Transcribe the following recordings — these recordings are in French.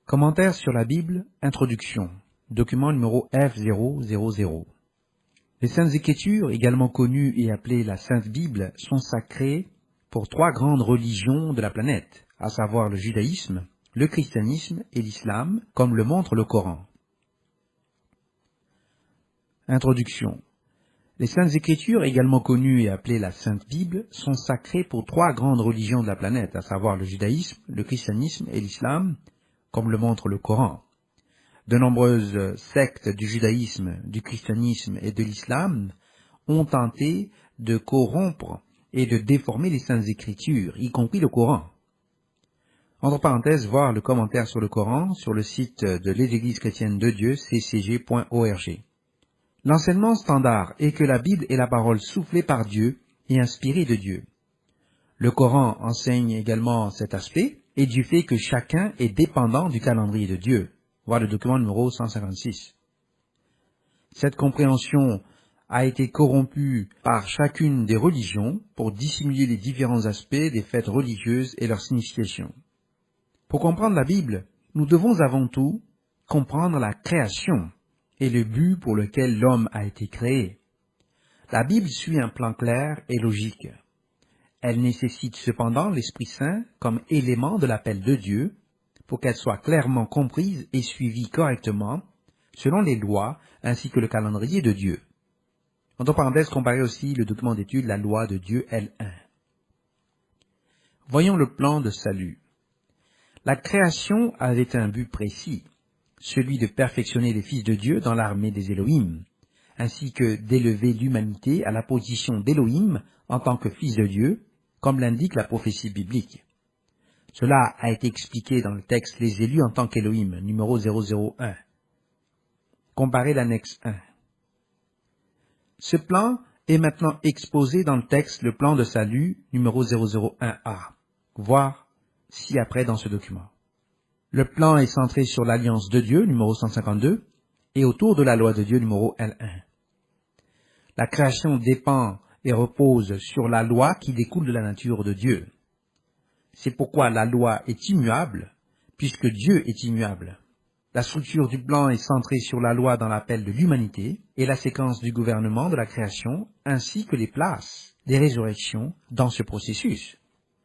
Commentaire sur la Bible, introduction, document numéro F000. Les Saintes Écritures, également connues et appelées la Sainte Bible, sont sacrées pour trois grandes religions de la planète, à savoir le judaïsme, le christianisme et l'islam, comme le montre le Coran. Introduction. Les Saintes Écritures, également connues et appelées la Sainte Bible, sont sacrées pour trois grandes religions de la planète, à savoir le judaïsme, le christianisme et l'islam, comme le montre le Coran. De nombreuses sectes du judaïsme, du christianisme et de l'islam ont tenté de corrompre et de déformer les Saintes Écritures, y compris le Coran. Entre parenthèses, voir le commentaire sur le Coran sur le site de l'Église chrétienne de Dieu, ccg.org. L'enseignement standard est que la Bible est la parole soufflée par Dieu et inspirée de Dieu. Le Coran enseigne également cet aspect et du fait que chacun est dépendant du calendrier de Dieu. Voir le document numéro 156. Cette compréhension a été corrompue par chacune des religions pour dissimuler les différents aspects des fêtes religieuses et leur signification. Pour comprendre la Bible, nous devons avant tout comprendre la création et le but pour lequel l'homme a été créé. La Bible suit un plan clair et logique. Elle nécessite cependant l'Esprit Saint comme élément de l'appel de Dieu pour qu'elle soit clairement comprise et suivie correctement selon les lois ainsi que le calendrier de Dieu. Entre parenthèses, comparez aussi le document d'étude La loi de Dieu L1. Voyons le plan de salut. La création avait un but précis, celui de perfectionner les fils de Dieu dans l'armée des Elohim, ainsi que d'élever l'humanité à la position d'Elohim en tant que fils de Dieu, comme l'indique la prophétie biblique. Cela a été expliqué dans le texte Les élus en tant qu'Elohim, numéro 001. Comparez l'annexe 1. Ce plan est maintenant exposé dans le texte Le plan de salut, numéro 001A. Voir ci-après dans ce document. Le plan est centré sur l'alliance de Dieu, numéro 152, et autour de la loi de Dieu, numéro L1. La création dépend et repose sur la loi qui découle de la nature de Dieu. C'est pourquoi la loi est immuable, puisque Dieu est immuable. La structure du plan est centrée sur la loi dans l'appel de l'humanité et la séquence du gouvernement de la création, ainsi que les places des résurrections dans ce processus.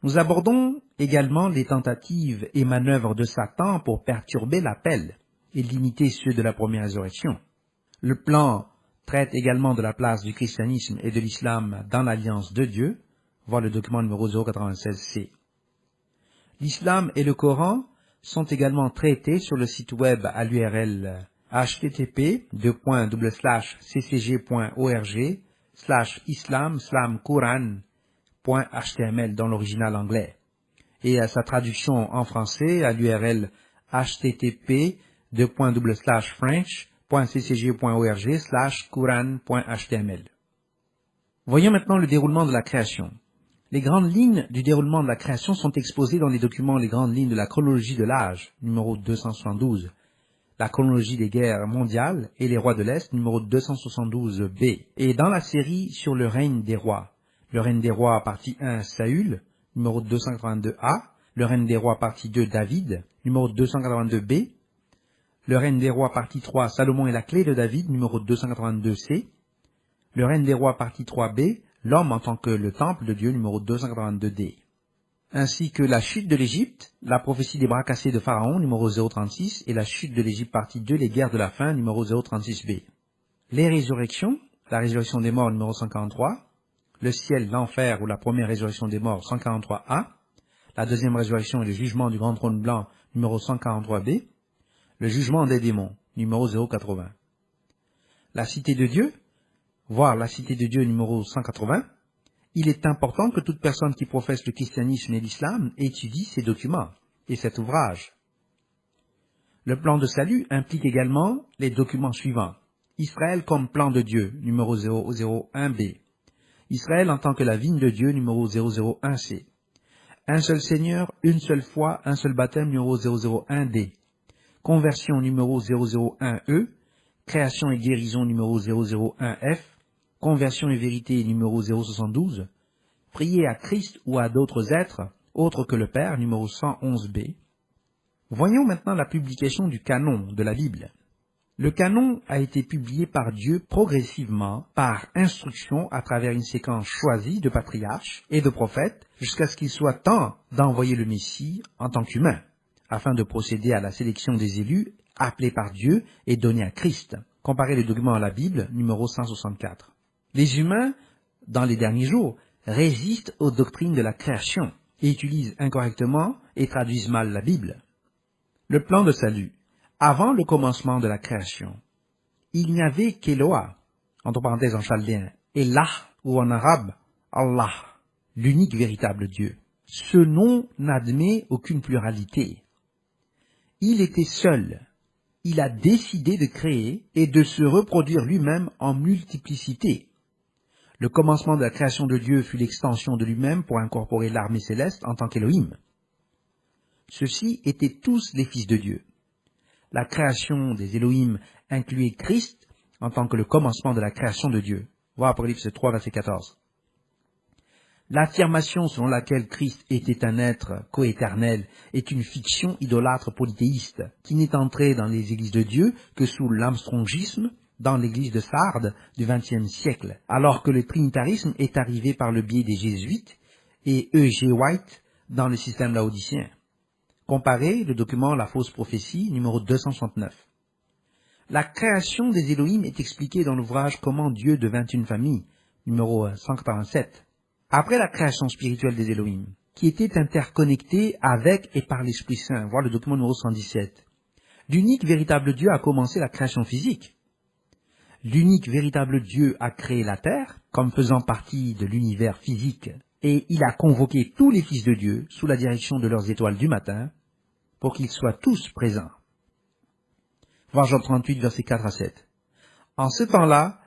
Nous abordons également les tentatives et manœuvres de Satan pour perturber l'appel et limiter ceux de la première résurrection. Le plan traite également de la place du christianisme et de l'islam dans l'alliance de Dieu, voir le document numéro 096C. L'islam et le Coran sont également traités sur le site web à l'URL http://ccg.org/islam/quran.html dans l'original anglais et à sa traduction en français à l'URL http://french.ccg.org/quran.html. Voyons maintenant le déroulement de la création. Les grandes lignes du déroulement de la création sont exposées dans les documents Les grandes lignes de la chronologie de l'âge, numéro 272, la chronologie des guerres mondiales et les rois de l'Est, numéro 272b, et dans la série sur le règne des rois. Le règne des rois, partie 1, Saül, numéro 282a, le règne des rois, partie 2, David, numéro 282b, le règne des rois, partie 3, Salomon et la clé de David, numéro 282c, le règne des rois, partie 3b, l'homme en tant que le temple de Dieu, numéro 282d, ainsi que la chute de l'Égypte, la prophétie des bras cassés de Pharaon, numéro 036, et la chute de l'Égypte, partie 2, les guerres de la faim, numéro 036b. Les résurrections, la résurrection des morts, numéro 143, le ciel, l'enfer ou la première résurrection des morts, 143a, la deuxième résurrection et le jugement du grand trône blanc, numéro 143b, le jugement des démons, numéro 080. La cité de Dieu, voir la cité de Dieu numéro 180, il est important que toute personne qui professe le christianisme et l'islam étudie ces documents et cet ouvrage. Le plan de salut implique également les documents suivants. Israël comme plan de Dieu, numéro 001b. Israël en tant que la vigne de Dieu, numéro 001c. Un seul Seigneur, une seule foi, un seul baptême, numéro 001d. Conversion, numéro 001e. Création et guérison, numéro 001f. Conversion et vérité, numéro 072. Prier à Christ ou à d'autres êtres, autres que le Père, numéro 111b. Voyons maintenant la publication du canon de la Bible. Le canon a été publié par Dieu progressivement, par instruction à travers une séquence choisie de patriarches et de prophètes, jusqu'à ce qu'il soit temps d'envoyer le Messie en tant qu'humain, afin de procéder à la sélection des élus appelés par Dieu et donnés à Christ. Comparez le document à la Bible, numéro 164. Les humains, dans les derniers jours, résistent aux doctrines de la création et utilisent incorrectement et traduisent mal la Bible. Le plan de salut. Avant le commencement de la création, il n'y avait qu'Eloah, entre parenthèses en chaldéen, Elah ou en arabe, Allah, l'unique véritable Dieu. Ce nom n'admet aucune pluralité. Il était seul. Il a décidé de créer et de se reproduire lui-même en multiplicité. Le commencement de la création de Dieu fut l'extension de lui-même pour incorporer l'armée céleste en tant qu'Élohim. Ceux-ci étaient tous les fils de Dieu. La création des Elohim incluait Christ en tant que le commencement de la création de Dieu. Voir Apocalypse 3, verset 14. L'affirmation selon laquelle Christ était un être coéternel est une fiction idolâtre polythéiste qui n'est entrée dans les églises de Dieu que sous l'armstrongisme dans l'église de Sardes du XXe siècle, alors que le trinitarisme est arrivé par le biais des jésuites et E.G. White dans le système laodicien. Comparez le document La fausse prophétie, numéro 269. La création des Elohim est expliquée dans l'ouvrage Comment Dieu devint une famille, numéro 187. Après la création spirituelle des Elohim, qui était interconnectée avec et par l'Esprit Saint, voir le document numéro 117, l'unique véritable Dieu a commencé la création physique. L'unique véritable Dieu a créé la terre, comme faisant partie de l'univers physique, et il a convoqué tous les fils de Dieu sous la direction de leurs étoiles du matin, pour qu'ils soient tous présents. Voir Job 38, versets 4 à 7. En ce temps-là,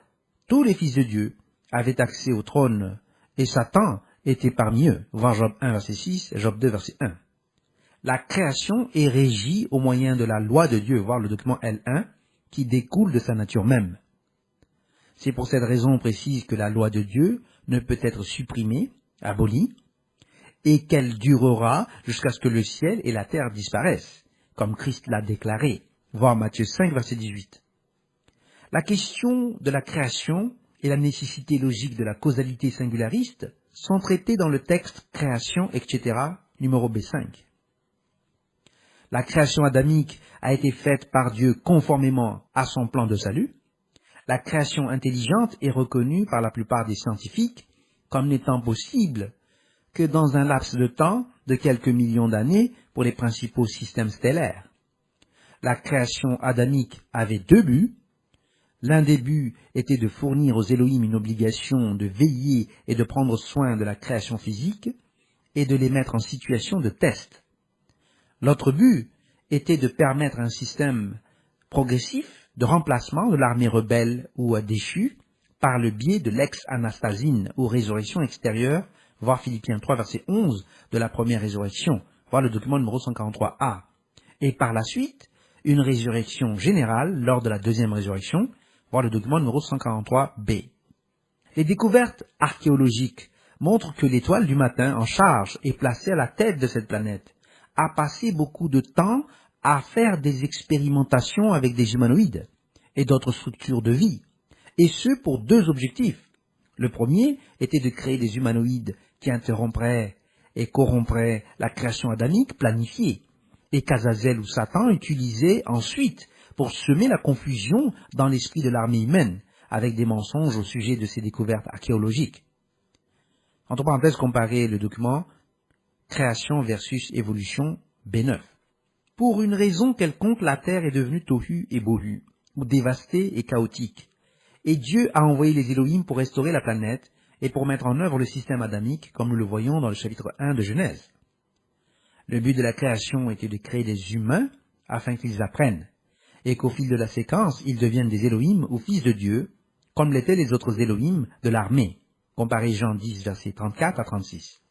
tous les fils de Dieu avaient accès au trône, et Satan était parmi eux. Voir Job 1, verset 6, et Job 2, verset 1. La création est régie au moyen de la loi de Dieu, voir le document L1, qui découle de sa nature même. C'est pour cette raison précise que la loi de Dieu ne peut être supprimée, abolie, et qu'elle durera jusqu'à ce que le ciel et la terre disparaissent, comme Christ l'a déclaré. Voir Matthieu 5, verset 18. La question de la création et la nécessité logique de la causalité singulariste sont traitées dans le texte Création, etc., numéro B5. La création adamique a été faite par Dieu conformément à son plan de salut. La création intelligente est reconnue par la plupart des scientifiques comme n'étant possible que dans un laps de temps de quelques millions d'années pour les principaux systèmes stellaires. La création adamique avait deux buts. L'un des buts était de fournir aux Elohim une obligation de veiller et de prendre soin de la création physique et de les mettre en situation de test. L'autre but était de permettre un système progressif de remplacement de l'armée rebelle ou déchue par le biais de l'ex-anastasine ou résurrection extérieure, voir Philippiens 3, verset 11 de la première résurrection, voir le document numéro 143a. Et par la suite, une résurrection générale lors de la deuxième résurrection, voir le document numéro 143b. Les découvertes archéologiques montrent que l'étoile du matin en charge et placée à la tête de cette planète a passé beaucoup de temps à faire des expérimentations avec des humanoïdes et d'autres structures de vie, et ce pour deux objectifs. Le premier était de créer des humanoïdes qui interrompraient et corrompraient la création adamique planifiée, et qu'Azazel ou Satan utilisait ensuite pour semer la confusion dans l'esprit de l'armée humaine, avec des mensonges au sujet de ces découvertes archéologiques. Entre parenthèses, comparez le document Création versus Évolution B9. Pour une raison quelconque, la terre est devenue tohu et bohu, ou dévastée et chaotique. Et Dieu a envoyé les Elohim pour restaurer la planète et pour mettre en œuvre le système adamique, comme nous le voyons dans le chapitre 1 de Genèse. Le but de la création était de créer des humains afin qu'ils apprennent, et qu'au fil de la séquence, ils deviennent des Elohim ou fils de Dieu, comme l'étaient les autres Elohim de l'armée. Comparez Jean 10, versets 34 à 36.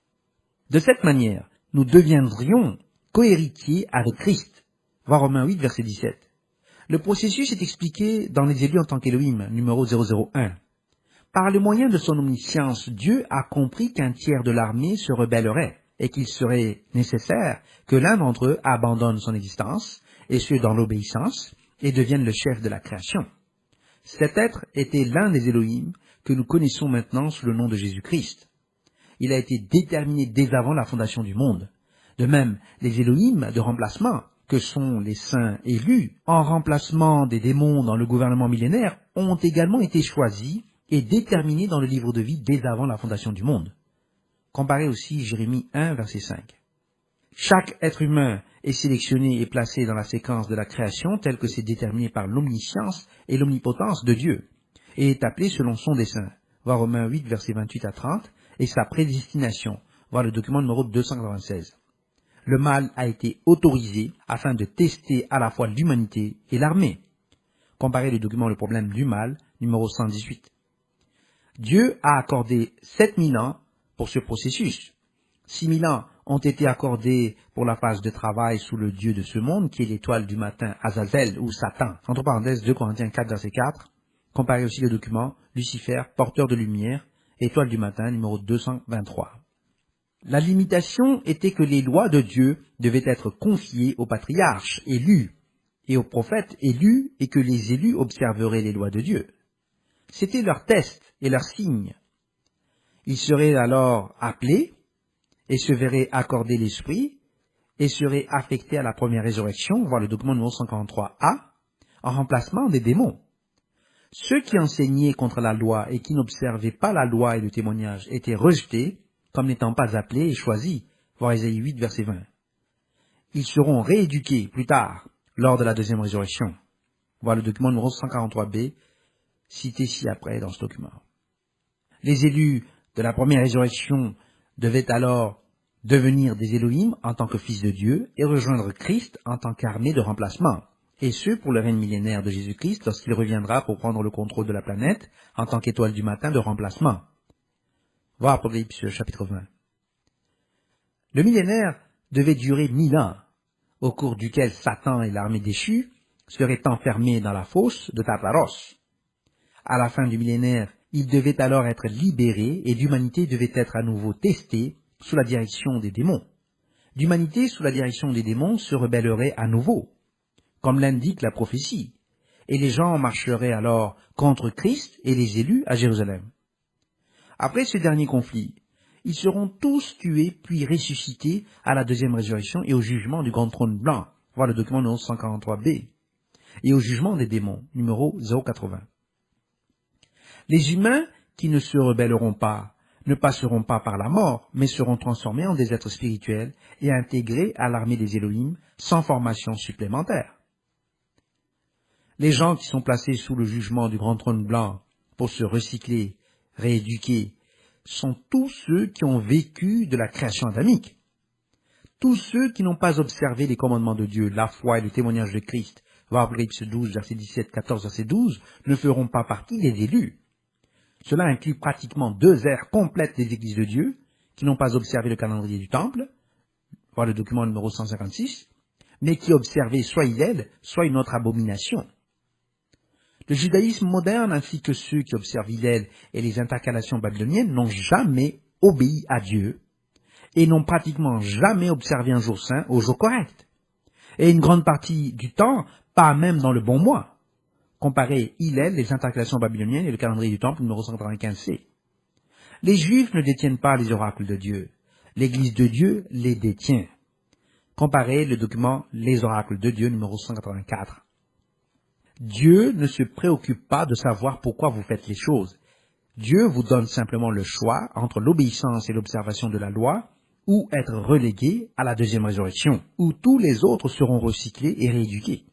De cette manière, nous deviendrions cohéritiers avec Christ. Voir Romains 8, verset 17. Le processus est expliqué dans les élus en tant qu'Élohim, numéro 001. Par le moyen de son omniscience, Dieu a compris qu'un tiers de l'armée se rebellerait et qu'il serait nécessaire que l'un d'entre eux abandonne son existence, et ce dans l'obéissance, et devienne le chef de la création. Cet être était l'un des Elohim que nous connaissons maintenant sous le nom de Jésus-Christ. Il a été déterminé dès avant la fondation du monde. De même, les Elohim de remplacement, que sont les saints élus, en remplacement des démons dans le gouvernement millénaire, ont également été choisis et déterminés dans le livre de vie dès avant la fondation du monde. Comparez aussi Jérémie 1, verset 5. Chaque être humain est sélectionné et placé dans la séquence de la création telle que c'est déterminé par l'omniscience et l'omnipotence de Dieu, et est appelé selon son dessein. Voir Romains 8, versets 28 à 30, et sa prédestination. Voir le document numéro 296. Le mal a été autorisé afin de tester à la fois l'humanité et l'armée. Comparez le document Le problème du mal, numéro 118. Dieu a accordé 7000 ans pour ce processus. 6000 ans ont été accordés pour la phase de travail sous le Dieu de ce monde, qui est l'étoile du matin, Azazel ou Satan. Entre parenthèses, 2 Corinthiens 4, verset 4. Comparez aussi le document Lucifer, porteur de lumière, étoile du matin, numéro 223. La limitation était que les lois de Dieu devaient être confiées aux patriarches élus et aux prophètes élus, et que les élus observeraient les lois de Dieu. C'était leur test et leur signe. Ils seraient alors appelés et se verraient accorder l'esprit et seraient affectés à la première résurrection, voir le document numéro 143a, en remplacement des démons. Ceux qui enseignaient contre la loi et qui n'observaient pas la loi et le témoignage étaient rejetés comme n'étant pas appelés et choisis, voir Ésaïe 8, verset 20. Ils seront rééduqués plus tard, lors de la deuxième résurrection. Voir le document numéro 143b, cité ci-après dans ce document. Les élus de la première résurrection devaient alors devenir des Elohim en tant que fils de Dieu et rejoindre Christ en tant qu'armée de remplacement. Et ce, pour le règne millénaire de Jésus-Christ lorsqu'il reviendra pour prendre le contrôle de la planète en tant qu'étoile du matin de remplacement. Voir Apocalypse chapitre 20. Le millénaire devait durer 1000 ans, au cours duquel Satan et l'armée déchue seraient enfermés dans la fosse de Tartaros. À la fin du millénaire, ils devaient alors être libérés et l'humanité devait être à nouveau testée sous la direction des démons. L'humanité sous la direction des démons se rebellerait à nouveau, comme l'indique la prophétie, et les gens marcheraient alors contre Christ et les élus à Jérusalem. Après ce dernier conflit, ils seront tous tués puis ressuscités à la deuxième résurrection et au jugement du grand trône blanc, voir le document numéro 143b, et au jugement des démons, numéro 080. Les humains qui ne se rebelleront pas ne passeront pas par la mort, mais seront transformés en des êtres spirituels et intégrés à l'armée des Elohim sans formation supplémentaire. Les gens qui sont placés sous le jugement du grand trône blanc pour se recycler, rééduquer, sont tous ceux qui ont vécu de la création adamique. Tous ceux qui n'ont pas observé les commandements de Dieu, la foi et le témoignage de Christ, voir Apocalypse 12, verset 17, 14, verset 12, ne feront pas partie des élus. Cela inclut pratiquement 2 ères complètes des églises de Dieu qui n'ont pas observé le calendrier du temple, voir le document numéro 156, mais qui observaient soit Hillel, soit une autre abomination. Le judaïsme moderne ainsi que ceux qui observent Hillel et les intercalations babyloniennes n'ont jamais obéi à Dieu et n'ont pratiquement jamais observé un jour saint au jour correct. Et une grande partie du temps, pas même dans le bon mois. Comparez Hillel, les intercalations babyloniennes et le calendrier du temple numéro 195c. Les Juifs ne détiennent pas les oracles de Dieu. L'Église de Dieu les détient. Comparez le document Les oracles de Dieu numéro 184. Dieu ne se préoccupe pas de savoir pourquoi vous faites les choses. Dieu vous donne simplement le choix entre l'obéissance et l'observation de la loi ou être relégué à la deuxième résurrection, où tous les autres seront recyclés et rééduqués.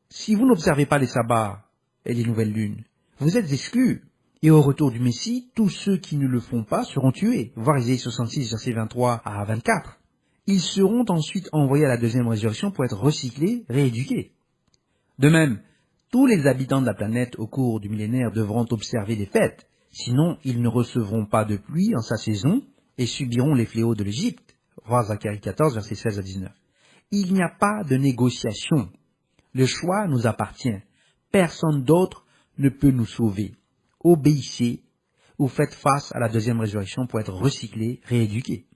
Si vous n'observez pas les sabbats et les nouvelles lunes, vous êtes exclus. Et au retour du Messie, tous ceux qui ne le font pas seront tués. Voir Ésaïe 66, versets 23 à 24. Ils seront ensuite envoyés à la deuxième résurrection pour être recyclés, rééduqués. De même, tous les habitants de la planète au cours du millénaire devront observer les fêtes, sinon ils ne recevront pas de pluie en sa saison et subiront les fléaux de l'Égypte. Voir Zacharie 14, versets 16 à 19. Il n'y a pas de négociation. Le choix nous appartient. Personne d'autre ne peut nous sauver. Obéissez ou faites face à la deuxième résurrection pour être recyclés, rééduqués.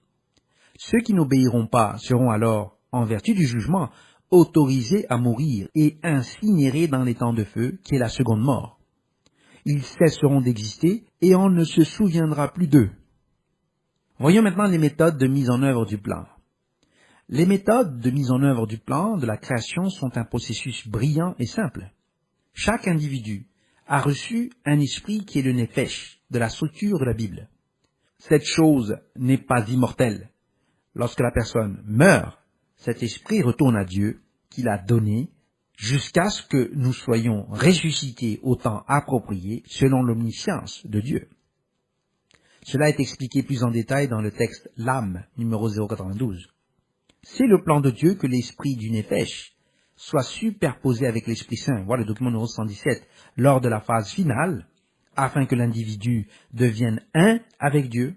Ceux qui n'obéiront pas seront alors, en vertu du jugement, autorisés à mourir et incinérés dans les temps de feu, qui est la seconde mort. Ils cesseront d'exister et on ne se souviendra plus d'eux. Voyons maintenant les méthodes de mise en œuvre du plan. Les méthodes de mise en œuvre du plan de la création sont un processus brillant et simple. Chaque individu a reçu un esprit qui est le nefesh de la structure de la Bible. Cette chose n'est pas immortelle. Lorsque la personne meurt, cet esprit retourne à Dieu qui l'a donné jusqu'à ce que nous soyons ressuscités au temps approprié selon l'omniscience de Dieu. Cela est expliqué plus en détail dans le texte l'âme numéro 092. C'est le plan de Dieu que l'esprit du nefesh soit superposé avec l'Esprit Saint, voilà le document numéro 117, lors de la phase finale, afin que l'individu devienne un avec Dieu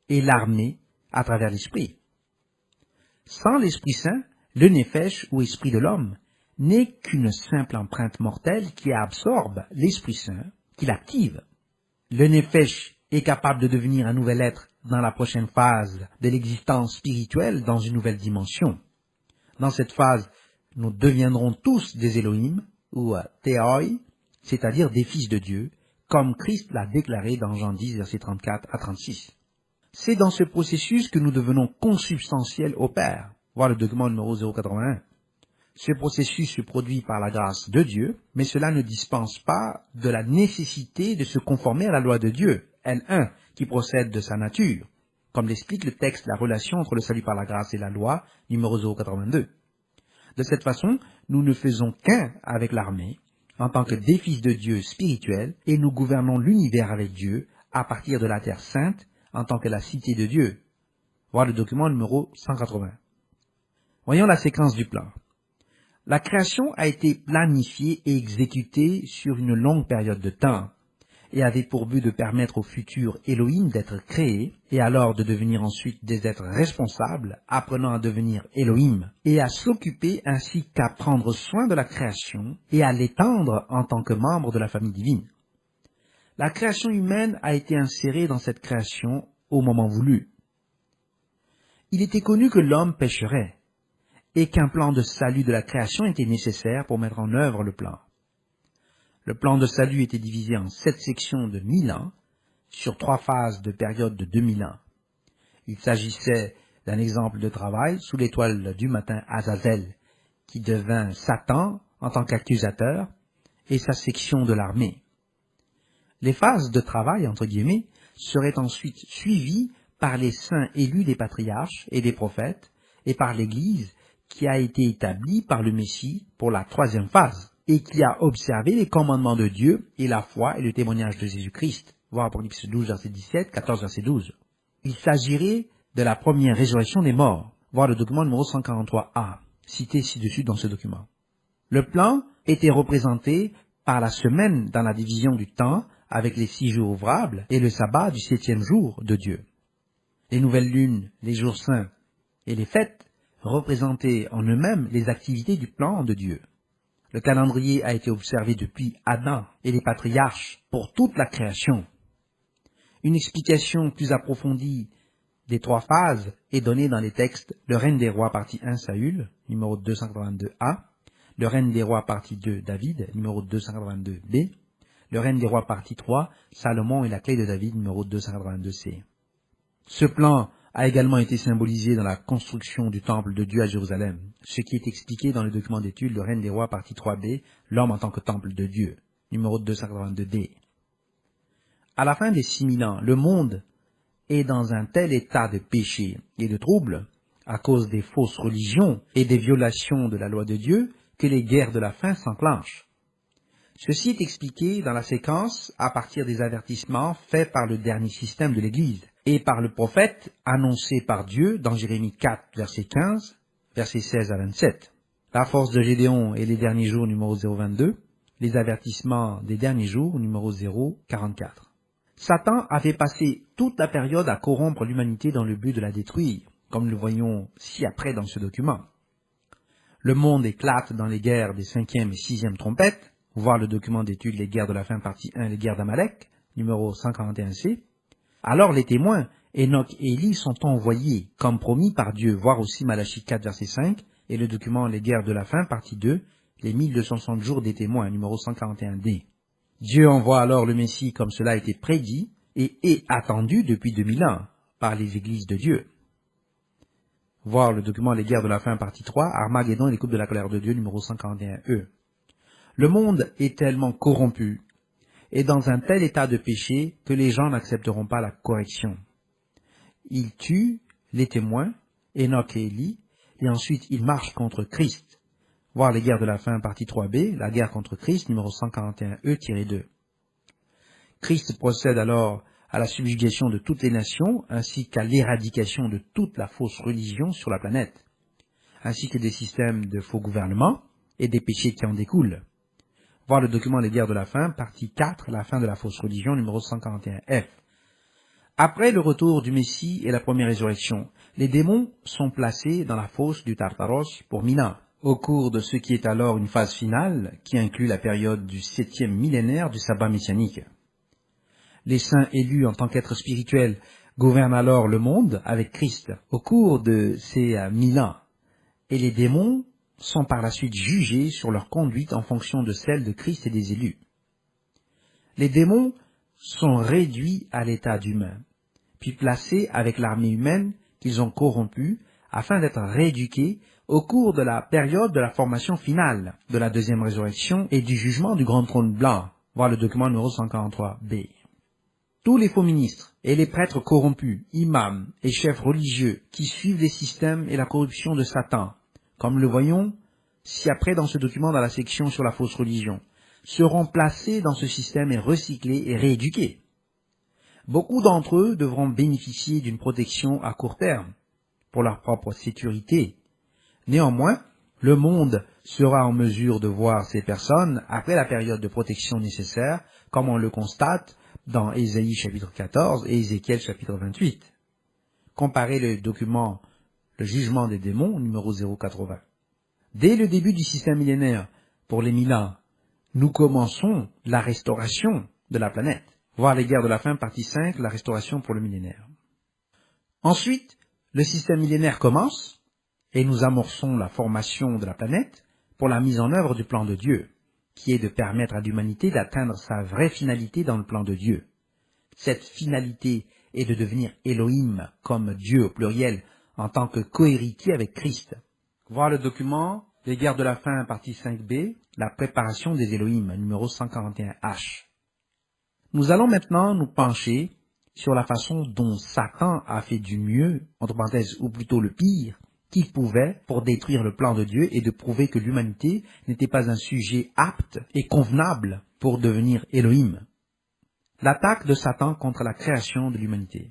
et l'armée à travers l'Esprit. Sans l'Esprit Saint, le nefesh ou esprit de l'homme n'est qu'une simple empreinte mortelle qui absorbe l'Esprit Saint, qui l'active. Le nefesh est capable de devenir un nouvel être dans la prochaine phase de l'existence spirituelle dans une nouvelle dimension. Dans cette phase, nous deviendrons tous des Elohim, ou Théoi, c'est-à-dire des fils de Dieu, comme Christ l'a déclaré dans Jean 10, versets 34 à 36. C'est dans ce processus que nous devenons consubstantiels au Père, voir le document numéro 081. Ce processus se produit par la grâce de Dieu, mais cela ne dispense pas de la nécessité de se conformer à la loi de Dieu, L1, qui procède de sa nature, comme l'explique le texte La relation entre le salut par la grâce et la loi, numéro 082. De cette façon, nous ne faisons qu'un avec l'armée, en tant que des fils de Dieu spirituels, et nous gouvernons l'univers avec Dieu, à partir de la terre sainte, en tant que la cité de Dieu. Voir le document numéro 180. Voyons la séquence du plan. La création a été planifiée et exécutée sur une longue période de temps, et avait pour but de permettre au futur Elohim d'être créé, et alors de devenir ensuite des êtres responsables, apprenant à devenir Elohim, et à s'occuper ainsi qu'à prendre soin de la création, et à l'étendre en tant que membre de la famille divine. La création humaine a été insérée dans cette création au moment voulu. Il était connu que l'homme pécherait, et qu'un plan de salut de la création était nécessaire pour mettre en œuvre le plan. Le plan de salut était divisé en 7 sections de 1000 ans, sur 3 phases de période de 2000 ans. Il s'agissait d'un exemple de travail sous l'étoile du matin Azazel, qui devint Satan en tant qu'accusateur, et sa section de l'armée. Les phases de travail, entre guillemets, seraient ensuite suivies par les saints élus des patriarches et des prophètes, et par l'Église qui a été établie par le Messie pour la 3e phase, et qui a observé les commandements de Dieu et la foi et le témoignage de Jésus-Christ. Voir Apocalypse 12, verset 17, 14, verset 12. Il s'agirait de la première résurrection des morts. Voir le document numéro 143A, cité ci-dessus dans ce document. Le plan était représenté par la semaine dans la division du temps avec les 6 jours ouvrables et le sabbat du 7e jour de Dieu. Les nouvelles lunes, les jours saints et les fêtes représentaient en eux-mêmes les activités du plan de Dieu. Le calendrier a été observé depuis Adam et les patriarches pour toute la création. Une explication plus approfondie des 3 phases est donnée dans les textes Le règne des rois partie 1 Saül, numéro 282a, Le règne des rois partie 2 David, numéro 282b, Le règne des rois partie 3 Salomon et la clé de David, numéro 282c. Ce plan a également été symbolisé dans la construction du temple de Dieu à Jérusalem, ce qui est expliqué dans le document d'étude Le règne des rois partie 3b, L'homme en tant que temple de Dieu, numéro 282d. À la fin des 6000 ans, le monde est dans un tel état de péché et de trouble, à cause des fausses religions et des violations de la loi de Dieu, que les guerres de la fin s'enclenchent. Ceci est expliqué dans la séquence à partir des avertissements faits par le dernier système de l'Église et par le prophète annoncé par Dieu dans Jérémie 4, verset 15, verset 16 à 27. La force de Gédéon et les derniers jours numéro 022, les avertissements des derniers jours numéro 044. Satan avait passé toute la période à corrompre l'humanité dans le but de la détruire, comme nous le voyons ci-après dans ce document. Le monde éclate dans les guerres des 5e et 6e trompettes, voir le document d'étude Les guerres de la fin partie 1, les guerres d'Amalek, numéro 141c. Alors les témoins Enoch et Élie sont envoyés, comme promis par Dieu, voir aussi Malachie 4, verset 5, et le document Les guerres de la fin, partie 2, les 1260 jours des témoins, numéro 141D. Dieu envoie alors le Messie comme cela a été prédit et est attendu depuis 2000 ans par les églises de Dieu. Voir le document Les guerres de la fin, partie 3, Armageddon et les coupes de la colère de Dieu, numéro 141E. Le monde est tellement corrompu et dans un tel état de péché que les gens n'accepteront pas la correction. Ils tuent les témoins, Enoch et Élie, et ensuite ils marchent contre Christ. Voir les guerres de la fin, partie 3b, la guerre contre Christ, numéro 141E-2. Christ procède alors à la subjugation de toutes les nations, ainsi qu'à l'éradication de toute la fausse religion sur la planète, ainsi que des systèmes de faux gouvernements et des péchés qui en découlent. Voir le document Les guerres de la fin, partie 4, la fin de la fausse religion, numéro 141F. Après le retour du Messie et la première résurrection, les démons sont placés dans la fosse du Tartaros pour 1000 ans, au cours de ce qui est alors une phase finale qui inclut la période du 7e millénaire du sabbat messianique. Les saints élus en tant qu'êtres spirituels gouvernent alors le monde avec Christ au cours de ces 1000 ans, et les démons sont par la suite jugés sur leur conduite en fonction de celle de Christ et des élus. Les démons sont réduits à l'état d'humains, puis placés avec l'armée humaine qu'ils ont corrompue afin d'être rééduqués au cours de la période de la formation finale de la deuxième résurrection et du jugement du grand trône blanc, voir le document numéro 143b. Tous les faux ministres et les prêtres corrompus, imams et chefs religieux qui suivent les systèmes et la corruption de Satan, comme le voyons ci-après dans ce document dans la section sur la fausse religion, seront placés dans ce système et recyclés et rééduqués. Beaucoup d'entre eux devront bénéficier d'une protection à court terme pour leur propre sécurité. Néanmoins, le monde sera en mesure de voir ces personnes après la période de protection nécessaire, comme on le constate dans Ésaïe chapitre 14 et Ézéchiel chapitre 28. Comparez le document Le jugement des démons, numéro 080. Dès le début du système millénaire, pour les 1000 ans, nous commençons la restauration de la planète. Voir les guerres de la fin, partie 5, la restauration pour le millénaire. Ensuite, le système millénaire commence et nous amorçons la formation de la planète pour la mise en œuvre du plan de Dieu, qui est de permettre à l'humanité d'atteindre sa vraie finalité dans le plan de Dieu. Cette finalité est de devenir Elohim, comme Dieu au pluriel, en tant que cohéritier avec Christ. Voir le document Les guerres de la fin, partie 5b, la préparation des Elohim, numéro 141H. Nous allons maintenant nous pencher sur la façon dont Satan a fait du mieux, entre parenthèses, ou plutôt le pire, qu'il pouvait pour détruire le plan de Dieu et de prouver que l'humanité n'était pas un sujet apte et convenable pour devenir Elohim. L'attaque de Satan contre la création de l'humanité.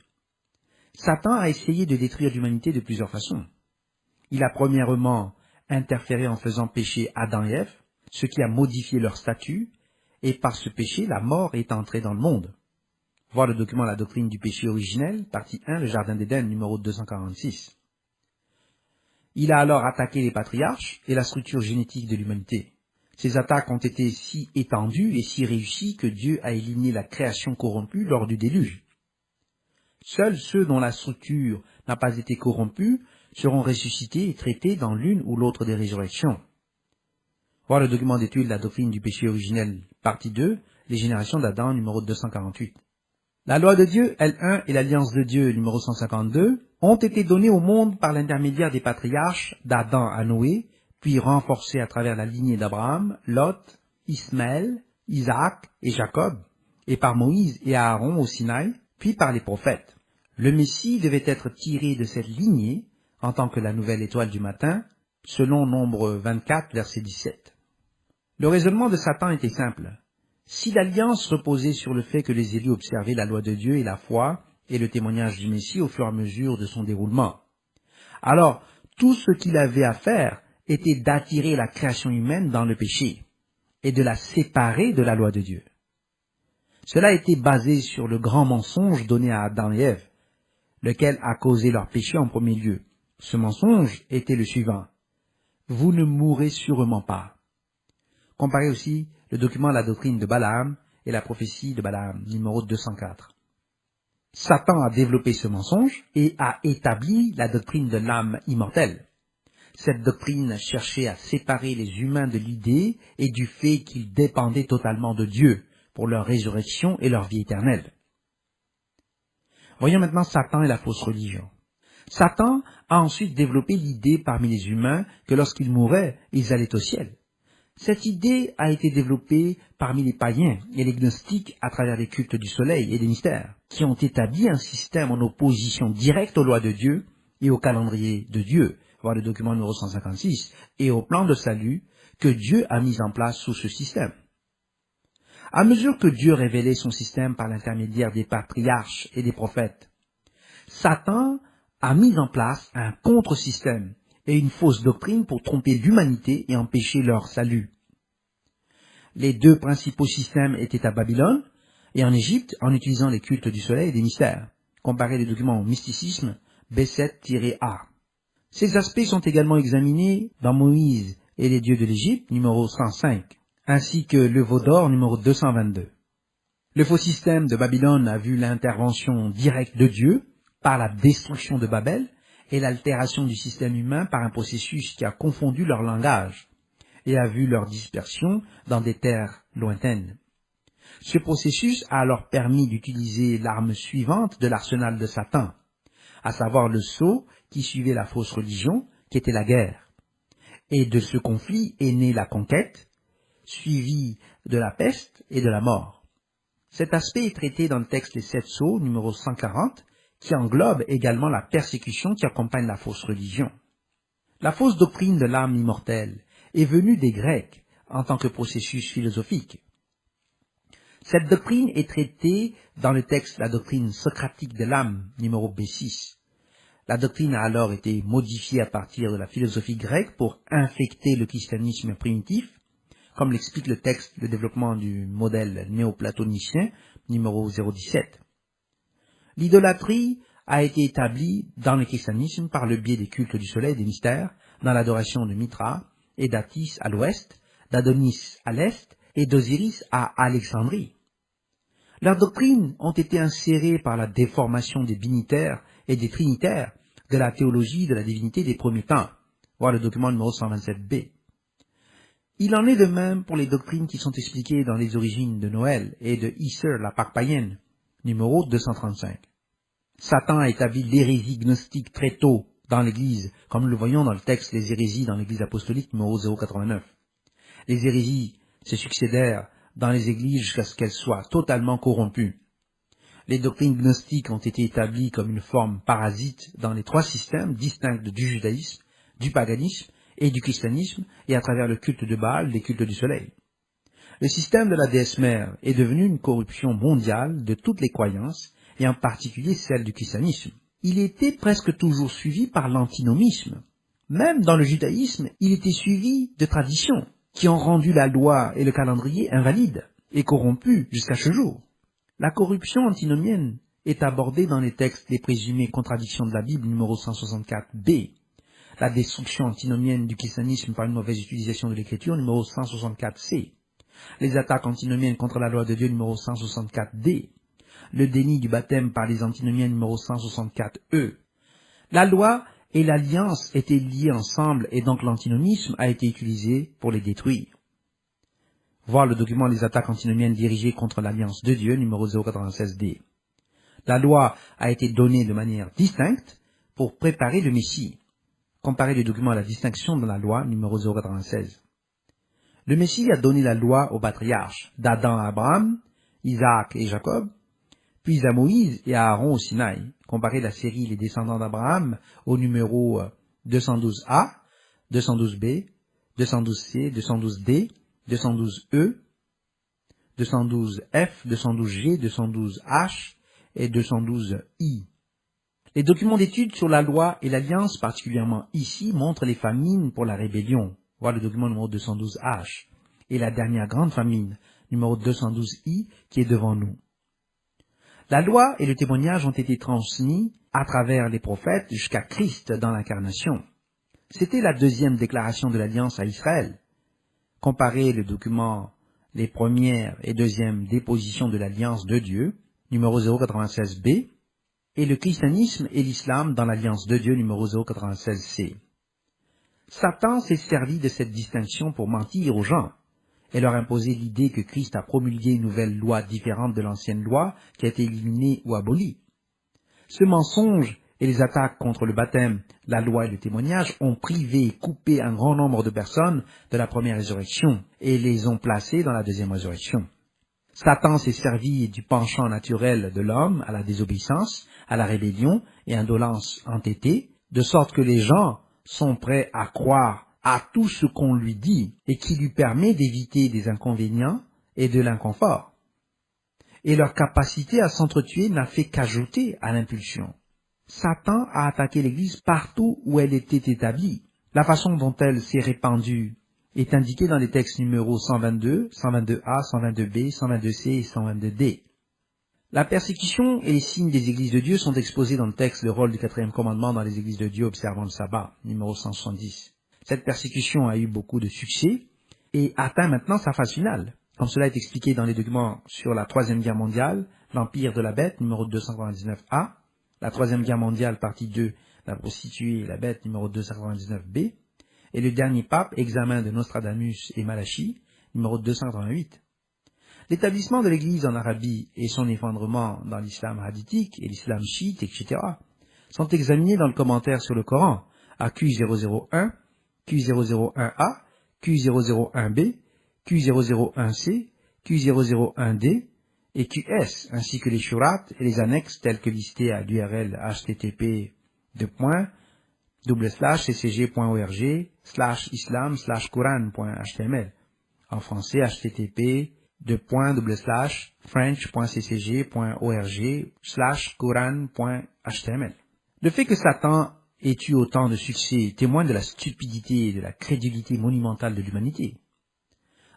Satan a essayé de détruire l'humanité de plusieurs façons. Il a premièrement interféré en faisant pécher Adam et Ève, ce qui a modifié leur statut, et par ce péché, la mort est entrée dans le monde. Voir le document La doctrine du péché originel, partie 1, le Jardin d'Éden, numéro 246. Il a alors attaqué les patriarches et la structure génétique de l'humanité. Ces attaques ont été si étendues et si réussies que Dieu a éliminé la création corrompue lors du déluge. Seuls ceux dont la structure n'a pas été corrompue seront ressuscités et traités dans l'une ou l'autre des résurrections. Voir le document d'étude La doctrine du péché originel, partie 2, les générations d'Adam, numéro 248. La loi de Dieu, L1, et l'alliance de Dieu, numéro 152, ont été données au monde par l'intermédiaire des patriarches d'Adam à Noé, puis renforcées à travers la lignée d'Abraham, Lot, Ismaël, Isaac et Jacob, et par Moïse et Aaron au Sinaï, puis par les prophètes. Le Messie devait être tiré de cette lignée en tant que la nouvelle étoile du matin, selon Nombre 24, verset 17. Le raisonnement de Satan était simple. Si l'alliance reposait sur le fait que les élus observaient la loi de Dieu et la foi et le témoignage du Messie au fur et à mesure de son déroulement, alors tout ce qu'il avait à faire était d'attirer la création humaine dans le péché et de la séparer de la loi de Dieu. Cela était basé sur le grand mensonge donné à Adam et Ève, lequel a causé leur péché en premier lieu. Ce mensonge était le suivant. Vous ne mourrez sûrement pas. Comparez aussi le document La doctrine de Balaam et la prophétie de Balaam, numéro 204. Satan a développé ce mensonge et a établi la doctrine de l'âme immortelle. Cette doctrine cherchait à séparer les humains de l'idée et du fait qu'ils dépendaient totalement de Dieu pour leur résurrection et leur vie éternelle. Voyons maintenant Satan et la fausse religion. Satan a ensuite développé l'idée parmi les humains que lorsqu'ils mouraient, ils allaient au ciel. Cette idée a été développée parmi les païens et les gnostiques à travers les cultes du soleil et des mystères, qui ont établi un système en opposition directe aux lois de Dieu et au calendrier de Dieu, voir le document numéro 156, et au plan de salut que Dieu a mis en place sous ce système. À mesure que Dieu révélait son système par l'intermédiaire des patriarches et des prophètes, Satan a mis en place un contre-système et une fausse doctrine pour tromper l'humanité et empêcher leur salut. Les deux principaux systèmes étaient à Babylone et en Égypte en utilisant les cultes du soleil et des mystères. Comparez les documents mysticisme B7-A. Ces aspects sont également examinés dans Moïse et les dieux de l'Égypte, numéro 105, ainsi que le veau d'or, numéro 222. Le faux système de Babylone a vu l'intervention directe de Dieu par la destruction de Babel et l'altération du système humain par un processus qui a confondu leur langage et a vu leur dispersion dans des terres lointaines. Ce processus a alors permis d'utiliser l'arme suivante de l'arsenal de Satan, à savoir le sceau qui suivait la fausse religion, qui était la guerre. Et de ce conflit est née la conquête, suivie de la peste et de la mort. Cet aspect est traité dans le texte Les Sept Sceaux, numéro 140, qui englobe également la persécution qui accompagne la fausse religion. La fausse doctrine de l'âme immortelle est venue des Grecs en tant que processus philosophique. Cette doctrine est traitée dans le texte La doctrine socratique de l'âme, numéro B6. La doctrine a alors été modifiée à partir de la philosophie grecque pour infecter le christianisme primitif, comme l'explique le texte Le développement du modèle néoplatonicien, numéro 017. L'idolâtrie a été établie dans le christianisme par le biais des cultes du soleil et des mystères, dans l'adoration de Mithra et d'Atis à l'ouest, d'Adonis à l'est et d'Osiris à Alexandrie. Leurs doctrines ont été insérées par la déformation des binitaires et des trinitaires de la théologie de la divinité des premiers temps, voir le document numéro 127b. Il en est de même pour les doctrines qui sont expliquées dans les origines de Noël et de Easter, la Pâque païenne, numéro 235. Satan a établi l'hérésie gnostique très tôt dans l'Église, comme nous le voyons dans le texte Les hérésies dans l'Église apostolique numéro 089. Les hérésies se succédèrent dans les églises jusqu'à ce qu'elles soient totalement corrompues. Les doctrines gnostiques ont été établies comme une forme parasite dans les trois systèmes distincts du judaïsme, du paganisme et du christianisme, et à travers le culte de Baal, les cultes du soleil. Le système de la déesse mère est devenu une corruption mondiale de toutes les croyances, et en particulier celle du christianisme. Il était presque toujours suivi par l'antinomisme. Même dans le judaïsme, il était suivi de traditions qui ont rendu la loi et le calendrier invalides et corrompus jusqu'à ce jour. La corruption antinomienne est abordée dans les textes des présumées contradictions de la Bible numéro 164b, la destruction antinomienne du christianisme par une mauvaise utilisation de l'écriture numéro 164c, les attaques antinomiennes contre la loi de Dieu numéro 164d, le déni du baptême par les antinomiens numéro 164e. La loi et l'alliance étaient liées ensemble et donc l'antinomisme a été utilisé pour les détruire. Voir le document Les attaques antinomiennes dirigées contre l'alliance de Dieu numéro 096d. La loi a été donnée de manière distincte pour préparer le Messie. Comparez le document à la distinction dans la loi numéro 096. Le Messie a donné la loi aux patriarches, d'Adam à Abraham, Isaac et Jacob, puis à Moïse et à Aaron au Sinaï. Comparez la série Les descendants d'Abraham au numéro 212A, 212B, 212C, 212D, 212E, 212F, 212G, 212H et 212I. Les documents d'études sur la loi et l'alliance, particulièrement ici, montrent les famines pour la rébellion. Voir le document numéro 212H. Et la dernière grande famine, numéro 212I, qui est devant nous. La loi et le témoignage ont été transmis à travers les prophètes jusqu'à Christ dans l'incarnation. C'était la deuxième déclaration de l'alliance à Israël. Comparez le document Les premières et deuxièmes dépositions de l'alliance de Dieu, numéro 096b, et le christianisme et l'islam dans l'Alliance de Dieu numéro 096C. Satan s'est servi de cette distinction pour mentir aux gens et leur imposer l'idée que Christ a promulgué une nouvelle loi différente de l'ancienne loi qui a été éliminée ou abolie. Ce mensonge et les attaques contre le baptême, la loi et le témoignage ont privé et coupé un grand nombre de personnes de la première résurrection et les ont placées dans la deuxième résurrection. Satan s'est servi du penchant naturel de l'homme à la désobéissance, à la rébellion et indolence entêtée, de sorte que les gens sont prêts à croire à tout ce qu'on lui dit et qui lui permet d'éviter des inconvénients et de l'inconfort. Et leur capacité à s'entretuer n'a fait qu'ajouter à l'impulsion. Satan a attaqué l'Église partout où elle était établie. La façon dont elle s'est répandue est indiquée dans les textes numéros 122, 122a, 122b, 122c et 122d. La persécution et les signes des églises de Dieu sont exposés dans le texte Le rôle du quatrième commandement dans les églises de Dieu observant le sabbat, numéro 170. Cette persécution a eu beaucoup de succès et atteint maintenant sa phase finale. Comme cela est expliqué dans les documents sur la Troisième Guerre mondiale, l'Empire de la Bête, numéro 299a, la Troisième Guerre mondiale, partie 2, la prostituée et la bête, numéro 299b, et le dernier pape, examen de Nostradamus et Malachie, numéro 288. L'établissement de l'Église en Arabie et son effondrement dans l'islam hadithique et l'islam chiite, etc., sont examinés dans le commentaire sur le Coran, à Q001, Q001a, Q001b, Q001c, Q001d et QS, ainsi que les shurats et les annexes tels que listés à l'URL http://ccg.org/islam/quran.html. En français, http://french.ccg.org/quran.html. Le fait que Satan ait eu autant de succès témoigne de la stupidité et de la crédulité monumentale de l'humanité.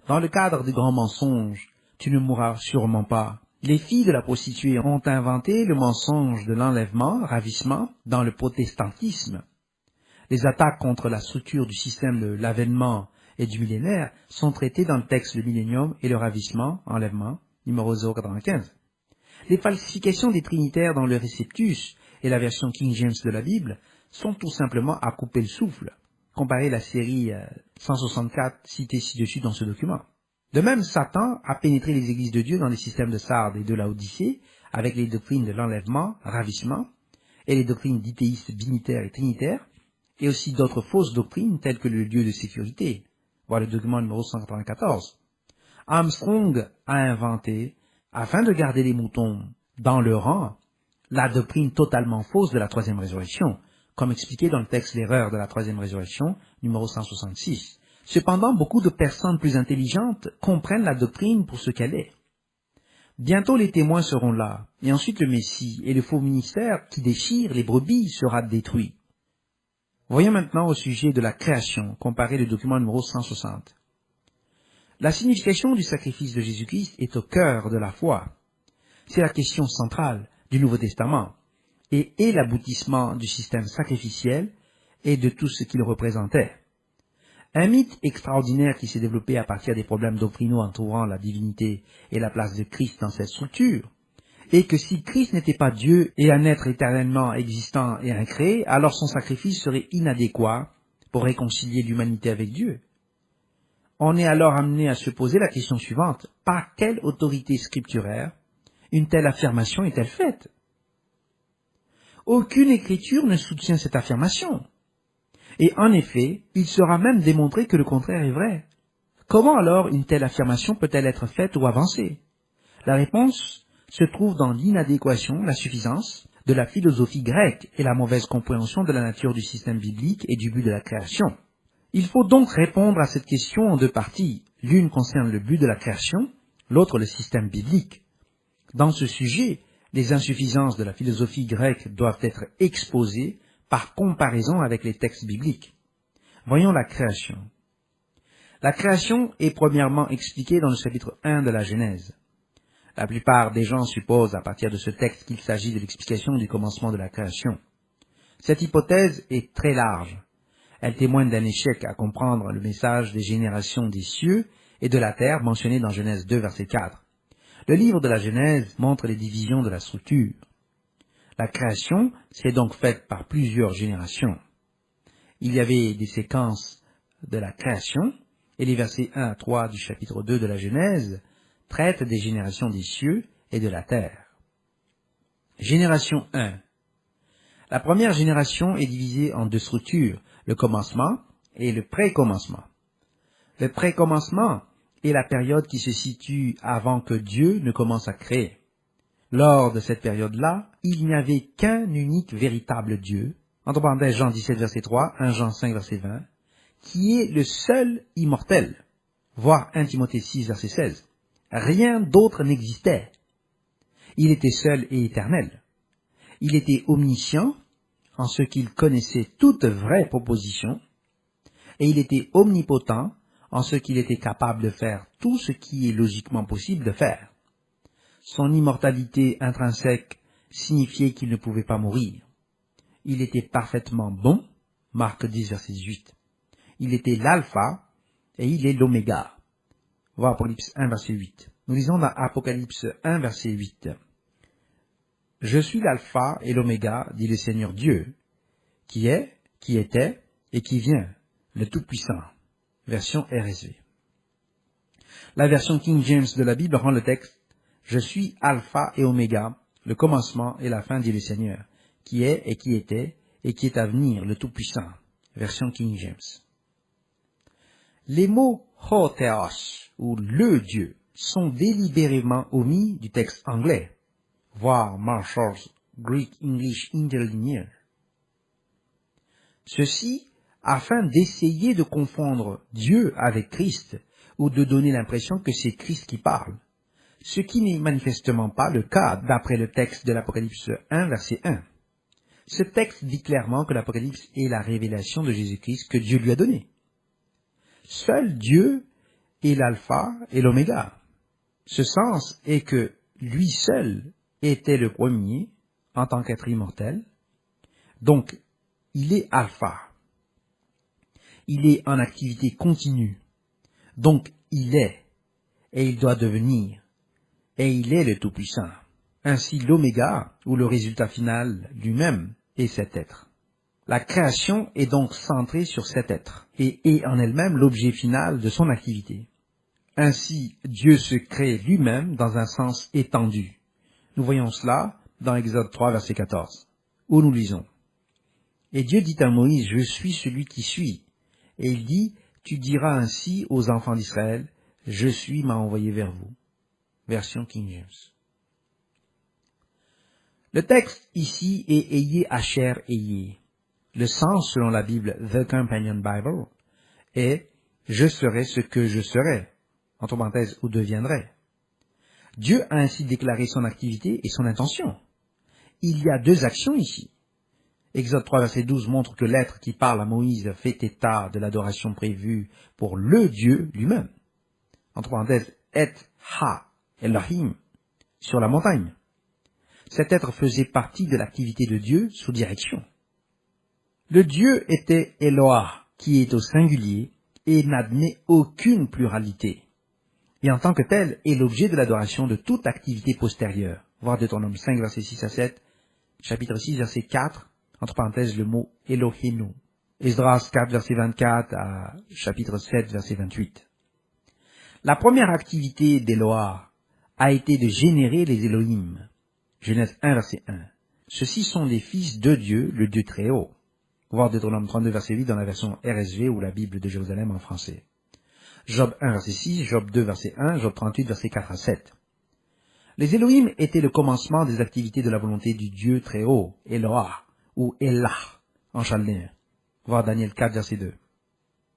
Dans le cadre des grands mensonges, tu ne mourras sûrement pas. Les filles de la prostituée ont inventé le mensonge de l'enlèvement, ravissement, dans le protestantisme. Les attaques contre la structure du système de l'avènement et du millénaire sont traitées dans le texte Le Millénium et le ravissement, enlèvement, numéro 095. Les falsifications des trinitaires dans le Réceptus et la version King James de la Bible sont tout simplement à couper le souffle. Comparez la série 164 citée ci-dessus dans ce document. De même, Satan a pénétré les églises de Dieu dans les systèmes de Sardes et de Laodicée avec les doctrines de l'enlèvement, ravissement, et les doctrines d'ithéistes binitaires et trinitaires, et aussi d'autres fausses doctrines telles que le lieu de sécurité. Voilà le document numéro 194. Armstrong a inventé, afin de garder les moutons dans leur rang, la doctrine totalement fausse de la troisième résurrection, comme expliqué dans le texte L'erreur de la troisième résurrection, numéro 166. Cependant, beaucoup de personnes plus intelligentes comprennent la doctrine pour ce qu'elle est. Bientôt les témoins seront là, et ensuite le Messie et le faux ministère qui déchire les brebis sera détruit. Voyons maintenant au sujet de la création, comparé le document numéro 160. La signification du sacrifice de Jésus-Christ est au cœur de la foi. C'est la question centrale du Nouveau Testament et est l'aboutissement du système sacrificiel et de tout ce qu'il représentait. Un mythe extraordinaire qui s'est développé à partir des problèmes doctrinaux entourant la divinité et la place de Christ dans cette structure, est que si Christ n'était pas Dieu et un être éternellement existant et incréé, alors son sacrifice serait inadéquat pour réconcilier l'humanité avec Dieu. On est alors amené à se poser la question suivante: par quelle autorité scripturaire une telle affirmation est-elle faite? Aucune écriture ne soutient cette affirmation. Et en effet, il sera même démontré que le contraire est vrai. Comment alors une telle affirmation peut-elle être faite ou avancée? La réponse se trouve dans l'inadéquation, la suffisance de la philosophie grecque et la mauvaise compréhension de la nature du système biblique et du but de la création. Il faut donc répondre à cette question en deux parties. L'une concerne le but de la création, l'autre le système biblique. Dans ce sujet, les insuffisances de la philosophie grecque doivent être exposées par comparaison avec les textes bibliques. Voyons la création. La création est premièrement expliquée dans le chapitre 1 de la Genèse. La plupart des gens supposent à partir de ce texte qu'il s'agit de l'explication du commencement de la création. Cette hypothèse est très large. Elle témoigne d'un échec à comprendre le message des générations des cieux et de la terre mentionné dans Genèse 2, verset 4. Le livre de la Genèse montre les divisions de la structure. La création s'est donc faite par plusieurs générations. Il y avait des séquences de la création, et les versets 1 à 3 du chapitre 2 de la Genèse traitent des générations des cieux et de la terre. Génération 1. La première génération est divisée en deux structures, le commencement et le pré-commencement. Le pré-commencement est la période qui se situe avant que Dieu ne commence à créer. Lors de cette période-là, il n'y avait qu'un unique véritable Dieu, entre parenthèses Jean 17 verset 3, 1 Jean 5 verset 20, qui est le seul immortel, voire 1 Timothée 6 verset 16. Rien d'autre n'existait. Il était seul et éternel. Il était omniscient en ce qu'il connaissait toute vraie proposition, et il était omnipotent en ce qu'il était capable de faire tout ce qui est logiquement possible de faire. Son immortalité intrinsèque signifiait qu'il ne pouvait pas mourir. Il était parfaitement bon, Marc 10 verset 18. Il était l'alpha et il est l'oméga. Voir Apocalypse 1 verset 8. Nous lisons dans Apocalypse 1 verset 8. Je suis l'alpha et l'oméga, dit le Seigneur Dieu, qui est, qui était et qui vient, le Tout-Puissant. Version RSV. La version King James de la Bible rend le texte « Je suis alpha et oméga, le commencement et la fin, dit le Seigneur, qui est et qui était et qui est à venir, le Tout-Puissant. » Version King James. Les mots « ho theos » ou « le Dieu » sont délibérément omis du texte anglais. Voir Marshall's Greek English Interlinear. Ceci afin d'essayer de confondre Dieu avec Christ ou de donner l'impression que c'est Christ qui parle, ce qui n'est manifestement pas le cas d'après le texte de l'Apocalypse 1 verset 1. Ce texte dit clairement que l'Apocalypse est la révélation de Jésus-Christ que Dieu lui a donnée. Seul Dieu est l'alpha et l'oméga. Ce sens est que lui seul était le premier en tant qu'être immortel. Donc, il est alpha. Il est en activité continue. Donc, il est, et il doit devenir, et il est le Tout-Puissant. Ainsi, l'oméga, ou le résultat final lui-même, est cet être. La création est donc centrée sur cet être, et est en elle-même l'objet final de son activité. Ainsi, Dieu se crée lui-même dans un sens étendu. Nous voyons cela dans Exode 3, verset 14, où nous lisons. Et Dieu dit à Moïse, je suis celui qui suis. Et il dit, tu diras ainsi aux enfants d'Israël, je suis m'a envoyé vers vous. Version King James. Le texte ici est ayez asher ayez. Le sens selon la Bible, The Companion Bible, est je serai ce que je serai, entre parenthèses, ou deviendrai. Dieu a ainsi déclaré son activité et son intention. Il y a deux actions ici. Exode 3, verset 12 montre que l'être qui parle à Moïse fait état de l'adoration prévue pour le Dieu lui-même. Entre parenthèses, et ha, Elohim, sur la montagne. Cet être faisait partie de l'activité de Dieu sous direction. Le Dieu était Eloah, qui est au singulier et n'admet aucune pluralité. Et en tant que tel, est l'objet de l'adoration de toute activité postérieure. Voir Deutéronome 5, verset 6 à 7, chapitre 6, verset 4, entre parenthèses le mot Elohenu. Esdras 4, verset 24 à chapitre 7, verset 28. La première activité d'Eloah a été de générer les Elohim. Genèse 1, verset 1. Ceux-ci sont les fils de Dieu, le Dieu très haut. Voir Deutéronome 32, verset 8 dans la version RSV ou la Bible de Jérusalem en français. Job 1, verset 6, Job 2, verset 1, Job 38, verset 4 à 7. Les Elohim étaient le commencement des activités de la volonté du Dieu très haut, Eloah, ou Elah, en chaldéen. Voir Daniel 4, verset 2.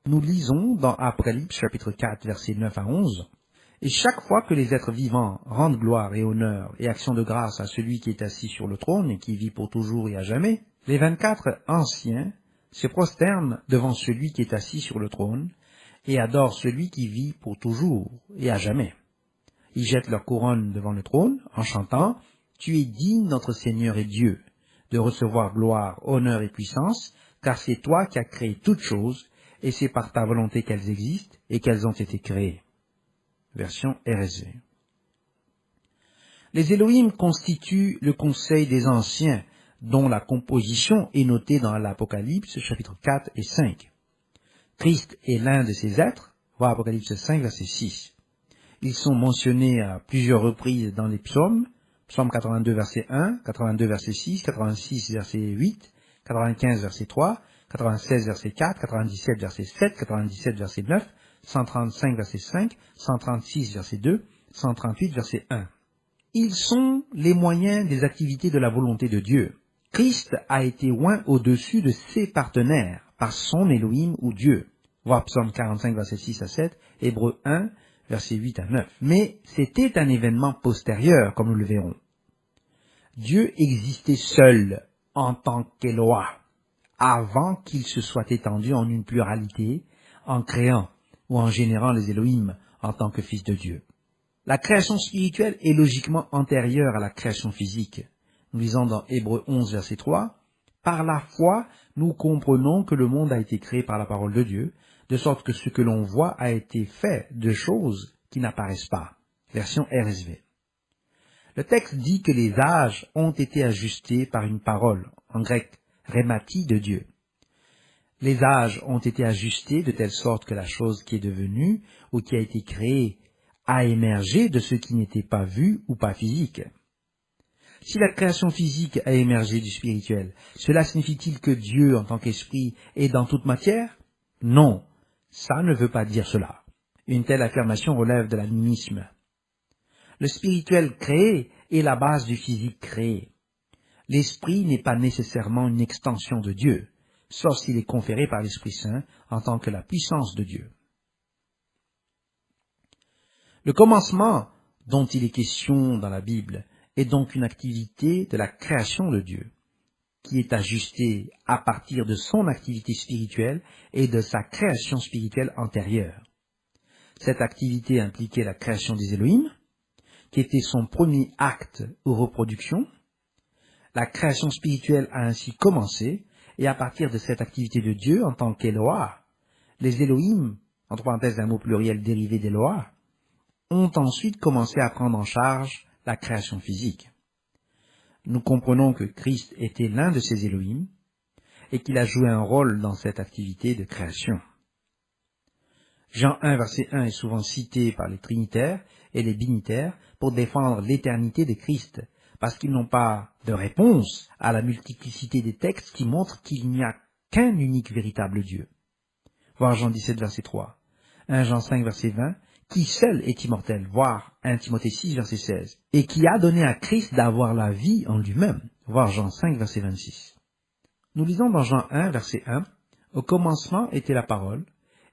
Nous lisons dans Apocalypse, chapitre 4, versets 9 à 11, « Et chaque fois que les êtres vivants rendent gloire et honneur et action de grâce à celui qui est assis sur le trône et qui vit pour toujours et à jamais, les 24 anciens se prosternent devant celui qui est assis sur le trône et adorent celui qui vit pour toujours et à jamais. Ils jettent leur couronne devant le trône en chantant « Tu es digne, notre Seigneur et Dieu, de recevoir gloire, honneur et puissance, car c'est toi qui as créé toutes choses, et c'est par ta volonté qu'elles existent et qu'elles ont été créées. » Version RSV. Les Elohim constituent le conseil des anciens dont la composition est notée dans l'Apocalypse, chapitre 4 et 5. Christ est l'un de ces êtres, voir Apocalypse 5, verset 6. Ils sont mentionnés à plusieurs reprises dans les psaumes, psaume 82, verset 1, 82, verset 6, 86, verset 8, 95, verset 3, 96, verset 4, 97, verset 7, 97, verset 9, 135, verset 5, 136, verset 2, 138, verset 1. Ils sont les moyens des activités de la volonté de Dieu. Christ a été oint au-dessus de ses partenaires par son Elohim ou Dieu. Voir psaume 45, verset 6 à 7, Hébreux 1, verset 8 à 9. Mais c'était un événement postérieur, comme nous le verrons. Dieu existait seul en tant qu'Éloah, avant qu'il se soit étendu en une pluralité, en créant ou en générant les Elohim en tant que fils de Dieu. La création spirituelle est logiquement antérieure à la création physique. Nous lisons dans Hébreux 11, verset 3, « Par la foi, nous comprenons que le monde a été créé par la parole de Dieu, de sorte que ce que l'on voit a été fait de choses qui n'apparaissent pas. » Version RSV. Le texte dit que les âges ont été ajustés par une parole, en grec, rhémati de Dieu. Les âges ont été ajustés de telle sorte que la chose qui est devenue ou qui a été créée a émergé de ce qui n'était pas vu ou pas physique. Si la création physique a émergé du spirituel, cela signifie-t-il que Dieu, en tant qu'esprit, est dans toute matière? Non, ça ne veut pas dire cela. Une telle affirmation relève de l'animisme. Le spirituel créé est la base du physique créé. L'esprit n'est pas nécessairement une extension de Dieu, sauf s'il est conféré par l'Esprit Saint en tant que la puissance de Dieu. Le commencement dont il est question dans la Bible est donc une activité de la création de Dieu, qui est ajustée à partir de son activité spirituelle et de sa création spirituelle antérieure. Cette activité impliquait la création des Elohim, qui était son premier acte ou reproduction. La création spirituelle a ainsi commencé, et à partir de cette activité de Dieu en tant qu'Éloah, les Elohim, entre parenthèses un mot pluriel dérivé d'Éloah, ont ensuite commencé à prendre en charge la création physique. Nous comprenons que Christ était l'un de ces Elohim et qu'il a joué un rôle dans cette activité de création. Jean 1, verset 1 est souvent cité par les trinitaires et les binitaires pour défendre l'éternité de Christ, parce qu'ils n'ont pas de réponse à la multiplicité des textes qui montrent qu'il n'y a qu'un unique véritable Dieu. Voir Jean 17, verset 3, 1 Jean 5, verset 20, qui seul est immortel, voir 1 Timothée 6, verset 16, et qui a donné à Christ d'avoir la vie en lui-même, voir Jean 5, verset 26. Nous lisons dans Jean 1, verset 1, « Au commencement était la parole,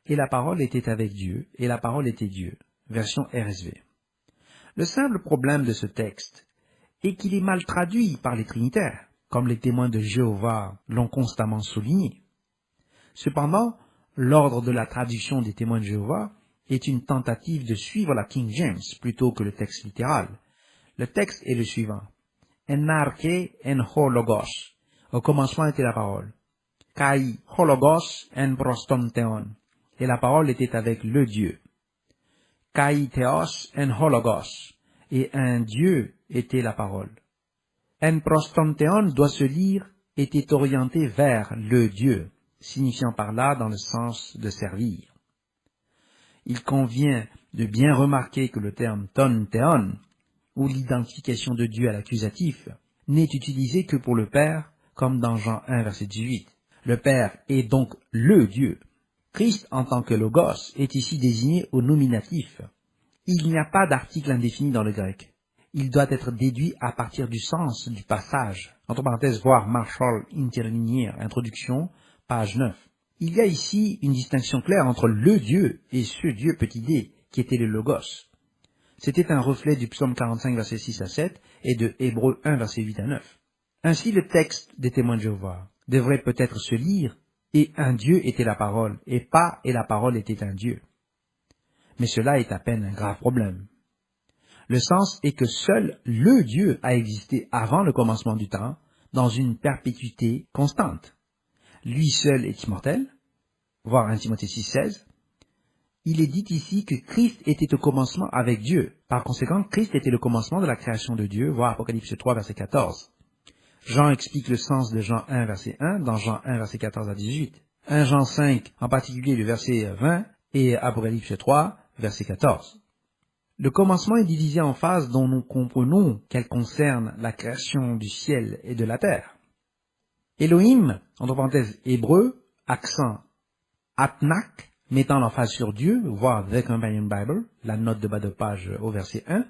et la parole était avec Dieu, et la parole était Dieu. » Version RSV. Le simple problème de ce texte est qu'il est mal traduit par les trinitaires, comme les témoins de Jéhovah l'ont constamment souligné. Cependant, l'ordre de la traduction des témoins de Jéhovah est une tentative de suivre la King James plutôt que le texte littéral. Le texte est le suivant. En arche en ho logos. Au commencement était la parole. Kai ho logos en proston theon. Et la parole était avec le Dieu. Kai theos en ho logos. Et un Dieu était la parole. En proston theon doit se lire était orienté vers le Dieu, signifiant par là dans le sens de servir. Il convient de bien remarquer que le terme ton theon, ou l'identification de Dieu à l'accusatif, n'est utilisé que pour le Père, comme dans Jean 1, verset 18. Le Père est donc le Dieu. Christ, en tant que Logos, est ici désigné au nominatif. Il n'y a pas d'article indéfini dans le grec. Il doit être déduit à partir du sens du passage. Entre parenthèses, voir Marshall Interlinear, introduction, page 9. Il y a ici une distinction claire entre le Dieu et ce Dieu petit d, qui était le Logos. C'était un reflet du psaume 45, verset 6 à 7, et de Hébreux 1, verset 8 à 9. Ainsi, le texte des témoins de Jéhovah devrait peut-être se lire « Et un Dieu était la parole » et pas « Et la parole était un Dieu ». Mais cela est à peine un grave problème. Le sens est que seul le Dieu a existé avant le commencement du temps, dans une perpétuité constante. Lui seul est immortel, voir 1 Timothée 6, 16. Il est dit ici que Christ était au commencement avec Dieu. Par conséquent, Christ était le commencement de la création de Dieu, voir Apocalypse 3, verset 14. Jean explique le sens de Jean 1, verset 1 dans Jean 1, verset 14 à 18. 1 Jean 5, en particulier le verset 20, et Apocalypse 3, verset 14. Le commencement est divisé en phases dont nous comprenons qu'elles concernent la création du ciel et de la terre. Elohim, entre parenthèses hébreu, accent Atnak, mettant l'emphase sur Dieu, voir The Companion Bible, la note de bas de page au verset 1,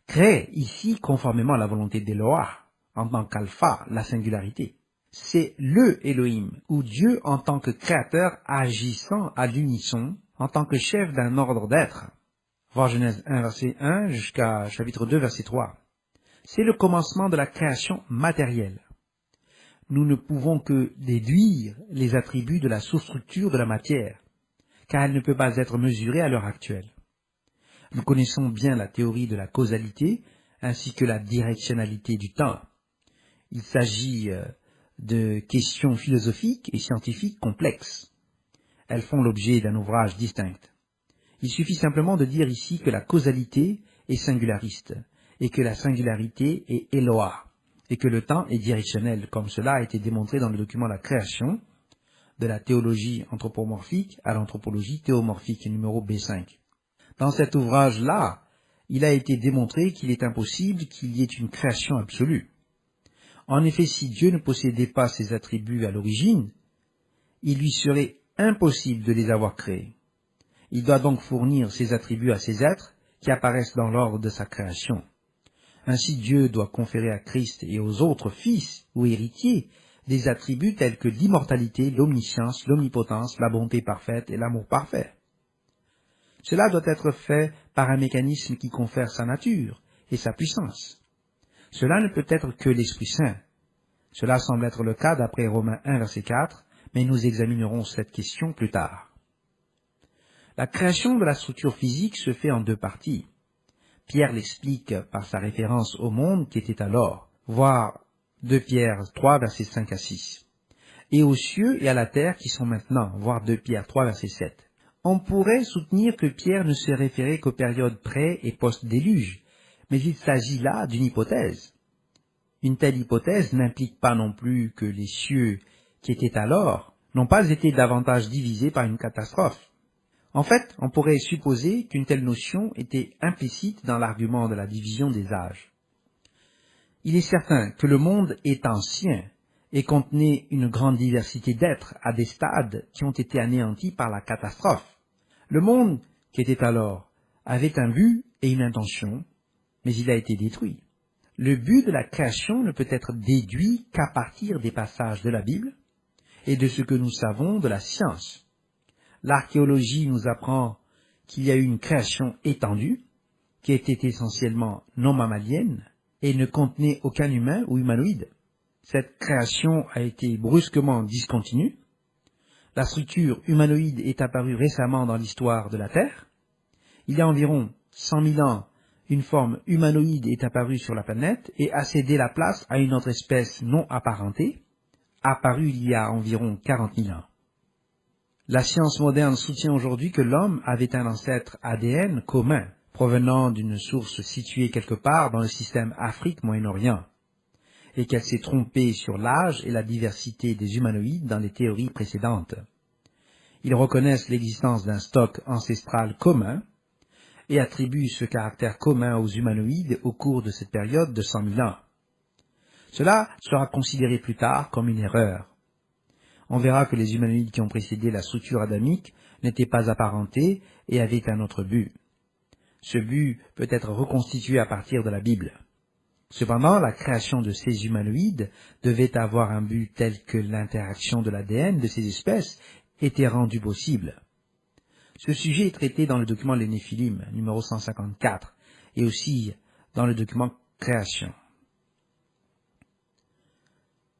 crée ici conformément à la volonté d'Eloah, en tant qu'alpha, la singularité. C'est le Elohim, ou Dieu en tant que créateur agissant à l'unisson, en tant que chef d'un ordre d'être. Voir Genèse 1, verset 1 jusqu'à chapitre 2, verset 3. C'est le commencement de la création matérielle. Nous ne pouvons que déduire les attributs de la sous-structure de la matière, car elle ne peut pas être mesurée à l'heure actuelle. Nous connaissons bien la théorie de la causalité, ainsi que la directionnalité du temps. Il s'agit de questions philosophiques et scientifiques complexes. Elles font l'objet d'un ouvrage distinct. Il suffit simplement de dire ici que la causalité est singulariste, et que la singularité est Eloah, et que le temps est directionnel, comme cela a été démontré dans le document La création, de la théologie anthropomorphique à l'anthropologie théomorphique, numéro B5. Dans cet ouvrage-là, il a été démontré qu'il est impossible qu'il y ait une création absolue. En effet, si Dieu ne possédait pas ses attributs à l'origine, il lui serait impossible de les avoir créés. Il doit donc fournir ses attributs à ses êtres qui apparaissent dans l'ordre de sa création. Ainsi, Dieu doit conférer à Christ et aux autres fils ou héritiers des attributs tels que l'immortalité, l'omniscience, l'omnipotence, la bonté parfaite et l'amour parfait. Cela doit être fait par un mécanisme qui confère sa nature et sa puissance. Cela ne peut être que l'Esprit Saint. Cela semble être le cas d'après Romains 1, verset 4, mais nous examinerons cette question plus tard. La création de la structure physique se fait en deux parties. Pierre l'explique par sa référence au monde qui était alors, voir 2 Pierre 3, versets 5 à 6, et aux cieux et à la terre qui sont maintenant, voir 2 Pierre 3, verset 7. On pourrait soutenir que Pierre ne se référait qu'aux périodes pré- et post-déluge, mais il s'agit là d'une hypothèse. Une telle hypothèse n'implique pas non plus que les cieux qui étaient alors n'ont pas été davantage divisés par une catastrophe. En fait, on pourrait supposer qu'une telle notion était implicite dans l'argument de la division des âges. Il est certain que le monde est ancien et contenait une grande diversité d'êtres à des stades qui ont été anéantis par la catastrophe. Le monde qui était alors avait un but et une intention, mais il a été détruit. Le but de la création ne peut être déduit qu'à partir des passages de la Bible et de ce que nous savons de la science. L'archéologie nous apprend qu'il y a eu une création étendue, qui était essentiellement non mammalienne et ne contenait aucun humain ou humanoïde. Cette création a été brusquement discontinue. La structure humanoïde est apparue récemment dans l'histoire de la Terre. Il y a environ 100 000 ans, une forme humanoïde est apparue sur la planète et a cédé la place à une autre espèce non apparentée, apparue il y a environ 40 000 ans. La science moderne soutient aujourd'hui que l'homme avait un ancêtre ADN commun, provenant d'une source située quelque part dans le système Afrique-Moyen-Orient, et qu'elle s'est trompée sur l'âge et la diversité des humanoïdes dans les théories précédentes. Ils reconnaissent l'existence d'un stock ancestral commun et attribuent ce caractère commun aux humanoïdes au cours de cette période de 100 000 ans. Cela sera considéré plus tard comme une erreur. On verra que les humanoïdes qui ont précédé la structure adamique n'étaient pas apparentés et avaient un autre but. Ce but peut être reconstitué à partir de la Bible. Cependant, la création de ces humanoïdes devait avoir un but tel que l'interaction de l'ADN de ces espèces était rendue possible. Ce sujet est traité dans le document Les Néphilim, numéro 154, et aussi dans le document Création.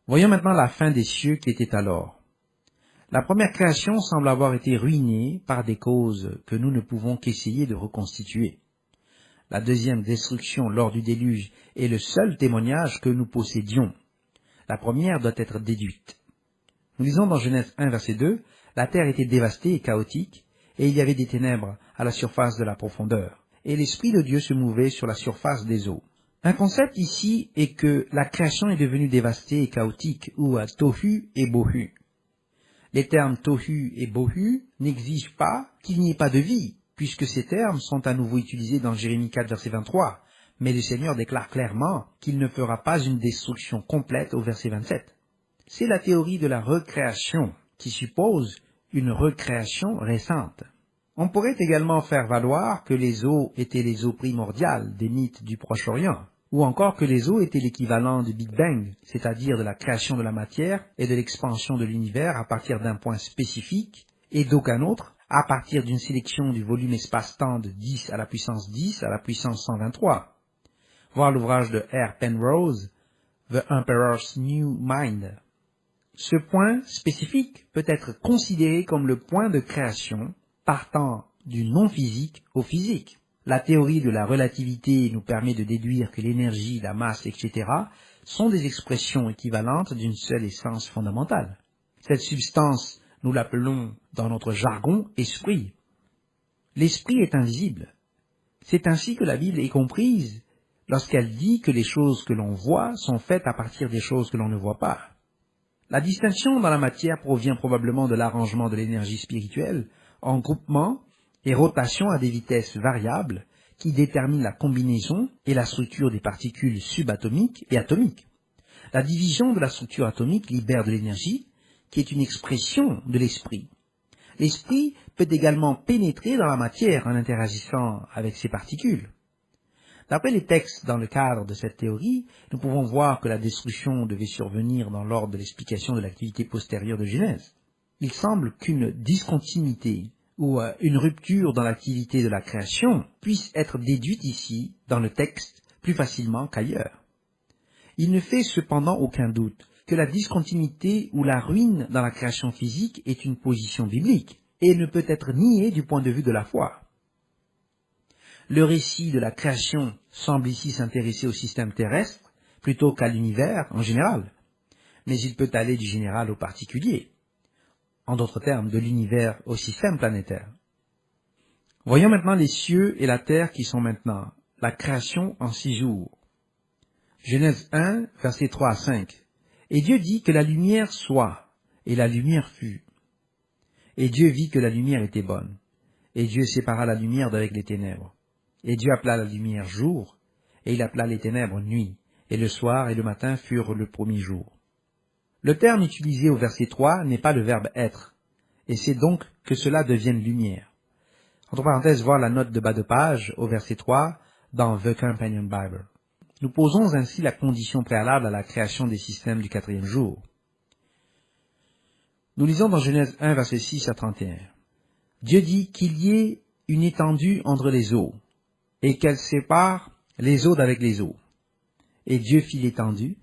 Voyons maintenant la fin des cieux qui étaient alors. La première création semble avoir été ruinée par des causes que nous ne pouvons qu'essayer de reconstituer. La deuxième destruction lors du déluge est le seul témoignage que nous possédions. La première doit être déduite. Nous lisons dans Genèse 1, verset 2, « La terre était dévastée et chaotique, et il y avait des ténèbres à la surface de la profondeur, et l'Esprit de Dieu se mouvait sur la surface des eaux. » Un concept ici est que la création est devenue dévastée et chaotique, ou tohu et bohu. Les termes tohu et bohu n'exigent pas qu'il n'y ait pas de vie, puisque ces termes sont à nouveau utilisés dans Jérémie 4, verset 23. Mais le Seigneur déclare clairement qu'il ne fera pas une destruction complète au verset 27. C'est la théorie de la recréation qui suppose une recréation récente. On pourrait également faire valoir que les eaux étaient les eaux primordiales des mythes du Proche-Orient, ou encore que les eaux étaient l'équivalent du Big Bang, c'est-à-dire de la création de la matière et de l'expansion de l'univers à partir d'un point spécifique, et d'aucun autre, à partir d'une sélection du volume espace-temps de 10 à la puissance 10 à la puissance 123. Voir l'ouvrage de R. Penrose, The Emperor's New Mind. Ce point spécifique peut être considéré comme le point de création partant du non-physique au physique. La théorie de la relativité nous permet de déduire que l'énergie, la masse, etc. sont des expressions équivalentes d'une seule essence fondamentale. Cette substance, nous l'appelons dans notre jargon esprit. L'esprit est invisible. C'est ainsi que la Bible est comprise lorsqu'elle dit que les choses que l'on voit sont faites à partir des choses que l'on ne voit pas. La distinction dans la matière provient probablement de l'arrangement de l'énergie spirituelle en groupement et rotation à des vitesses variables qui déterminent la combinaison et la structure des particules subatomiques et atomiques. La division de la structure atomique libère de l'énergie, qui est une expression de l'esprit. L'esprit peut également pénétrer dans la matière en interagissant avec ces particules. D'après les textes dans le cadre de cette théorie, nous pouvons voir que la destruction devait survenir dans l'ordre de l'explication de l'activité postérieure de Genèse. Il semble qu'une discontinuité ou une rupture dans l'activité de la création puisse être déduite ici dans le texte plus facilement qu'ailleurs. Il ne fait cependant aucun doute que la discontinuité ou la ruine dans la création physique est une position biblique et ne peut être niée du point de vue de la foi. Le récit de la création semble ici s'intéresser au système terrestre plutôt qu'à l'univers en général, mais il peut aller du général au particulier, en d'autres termes, de l'univers au système planétaire. Voyons maintenant les cieux et la terre qui sont maintenant, la création en 6 jours. Genèse 1, versets 3 à 5. Et Dieu dit que la lumière soit, et la lumière fut. Et Dieu vit que la lumière était bonne, et Dieu sépara la lumière d'avec les ténèbres. Et Dieu appela la lumière jour, et il appela les ténèbres nuit, et le soir et le matin furent le premier jour. Le terme utilisé au verset 3 n'est pas le verbe être, et c'est donc que cela devienne lumière. Entre parenthèses, voir la note de bas de page au verset 3 dans The Companion Bible. Nous posons ainsi la condition préalable à la création des systèmes du 4e jour. Nous lisons dans Genèse 1, verset 6 à 31. Dieu dit qu'il y ait une étendue entre les eaux, et qu'elle sépare les eaux d'avec les eaux. Et Dieu fit l'étendue,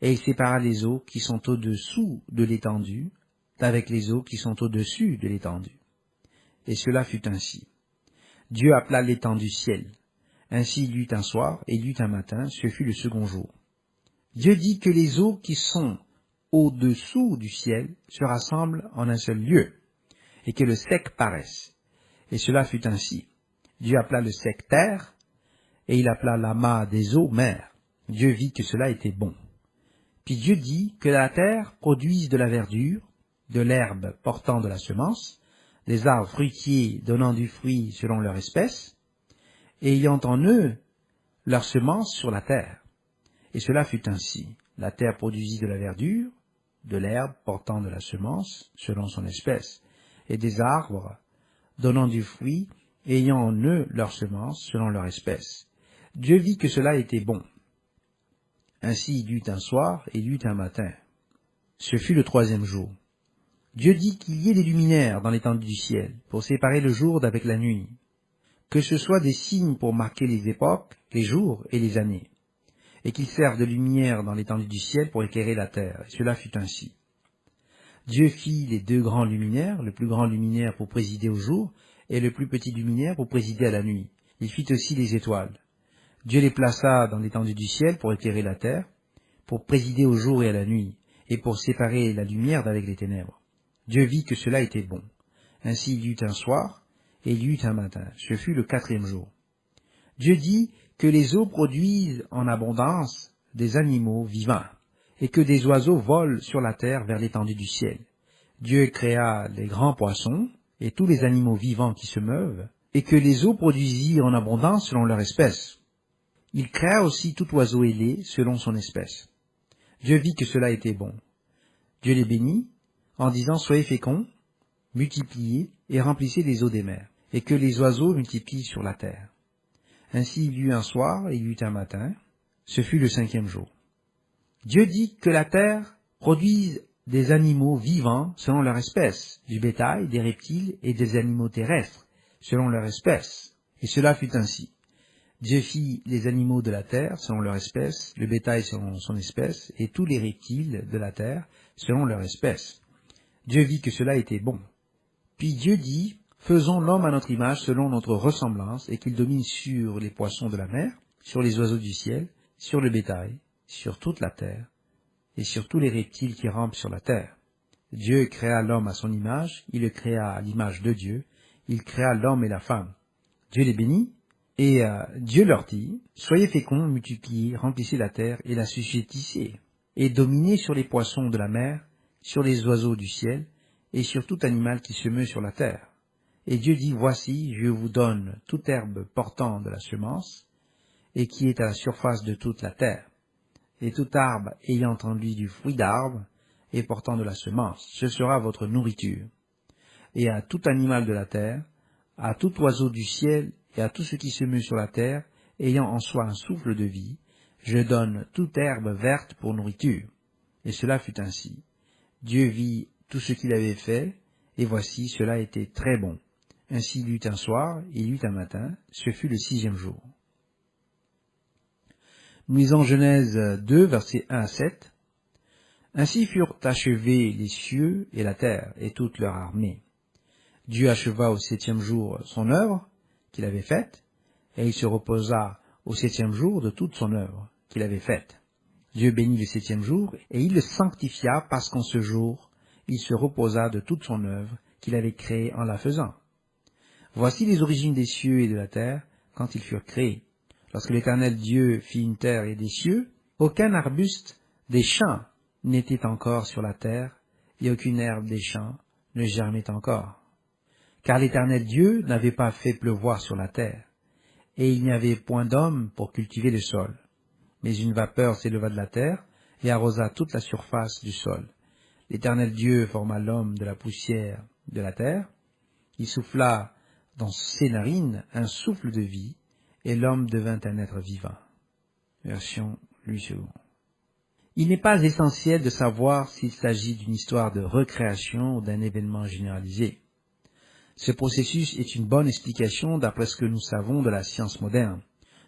et il sépara les eaux qui sont au-dessous de l'étendue d'avec les eaux qui sont au-dessus de l'étendue. Et cela fut ainsi. Dieu appela l'étendue ciel. Ainsi il y eut un soir, et il y eut un matin, ce fut le second jour. Dieu dit que les eaux qui sont au-dessous du ciel se rassemblent en un seul lieu, et que le sec paraisse. Et cela fut ainsi. Dieu appela le sec terre, et il appela l'amas des eaux mer. Dieu vit que cela était bon. Puis Dieu dit que la terre produise de la verdure, de l'herbe portant de la semence, des arbres fruitiers donnant du fruit selon leur espèce, et ayant en eux leur semence sur la terre. Et cela fut ainsi. La terre produisit de la verdure, de l'herbe portant de la semence selon son espèce, et des arbres donnant du fruit, ayant en eux leur semence selon leur espèce. Dieu vit que cela était bon. Ainsi il y eut un soir et il y eut un matin. Ce fut le 3e jour. Dieu dit qu'il y ait des luminaires dans l'étendue du ciel, pour séparer le jour d'avec la nuit, que ce soit des signes pour marquer les époques, les jours et les années, et qu'ils servent de lumière dans l'étendue du ciel pour éclairer la terre. Et cela fut ainsi. Dieu fit les 2 grands luminaires, le plus grand luminaire pour présider au jour, et le plus petit luminaire pour présider à la nuit. Il fit aussi les étoiles. Dieu les plaça dans l'étendue du ciel pour éclairer la terre, pour présider au jour et à la nuit, et pour séparer la lumière d'avec les ténèbres. Dieu vit que cela était bon. Ainsi il y eut un soir, et il y eut un matin. Ce fut le 4e jour. Dieu dit que les eaux produisent en abondance des animaux vivants, et que des oiseaux volent sur la terre vers l'étendue du ciel. Dieu créa les grands poissons et tous les animaux vivants qui se meuvent, et que les eaux produisirent en abondance selon leur espèce. Il créa aussi tout oiseau ailé selon son espèce. Dieu vit que cela était bon. Dieu les bénit en disant « Soyez féconds, multipliez et remplissez les eaux des mers, et que les oiseaux multiplient sur la terre. » Ainsi il y eut un soir et il y eut un matin. Ce fut le 5e jour. Dieu dit que la terre produise des animaux vivants selon leur espèce, du bétail, des reptiles et des animaux terrestres selon leur espèce. Et cela fut ainsi. Dieu fit les animaux de la terre selon leur espèce, le bétail selon son espèce, et tous les reptiles de la terre selon leur espèce. Dieu vit que cela était bon. Puis Dieu dit, faisons l'homme à notre image selon notre ressemblance, et qu'il domine sur les poissons de la mer, sur les oiseaux du ciel, sur le bétail, sur toute la terre, et sur tous les reptiles qui rampent sur la terre. Dieu créa l'homme à son image, il le créa à l'image de Dieu, il créa l'homme et la femme. Dieu les bénit, et Dieu leur dit, soyez féconds, multipliez, remplissez la terre et la suscitissez, et dominez sur les poissons de la mer, sur les oiseaux du ciel, et sur tout animal qui se meut sur la terre. Et Dieu dit, voici, je vous donne toute herbe portant de la semence, et qui est à la surface de toute la terre, et tout arbre ayant en lui du fruit d'arbre, et portant de la semence, ce sera votre nourriture. Et à tout animal de la terre, à tout oiseau du ciel, et à tout ce qui se meut sur la terre, ayant en soi un souffle de vie, je donne toute herbe verte pour nourriture. Et cela fut ainsi. Dieu vit tout ce qu'il avait fait, et voici, cela était très bon. Ainsi il y eut un soir, et il y eut un matin, ce fut le 6e jour. Nous lisons Genèse 2, versets 1 à 7. Ainsi furent achevés les cieux et la terre, et toute leur armée. Dieu acheva au 7e jour son œuvre qu'il avait faite, et il se reposa au 7e jour de toute son œuvre qu'il avait faite. Dieu bénit le 7e jour, et il le sanctifia parce qu'en ce jour, il se reposa de toute son œuvre qu'il avait créée en la faisant. Voici les origines des cieux et de la terre quand ils furent créés. Lorsque l'Éternel Dieu fit une terre et des cieux, aucun arbuste des champs n'était encore sur la terre, et aucune herbe des champs ne germait encore. Car l'Éternel Dieu n'avait pas fait pleuvoir sur la terre, et il n'y avait point d'homme pour cultiver le sol. Mais une vapeur s'éleva de la terre, et arrosa toute la surface du sol. L'Éternel Dieu forma l'homme de la poussière de la terre, il souffla dans ses narines un souffle de vie, et l'homme devint un être vivant. Version Louis II. Il n'est pas essentiel de savoir s'il s'agit d'une histoire de recréation ou d'un événement généralisé. Ce processus est une bonne explication d'après ce que nous savons de la science moderne,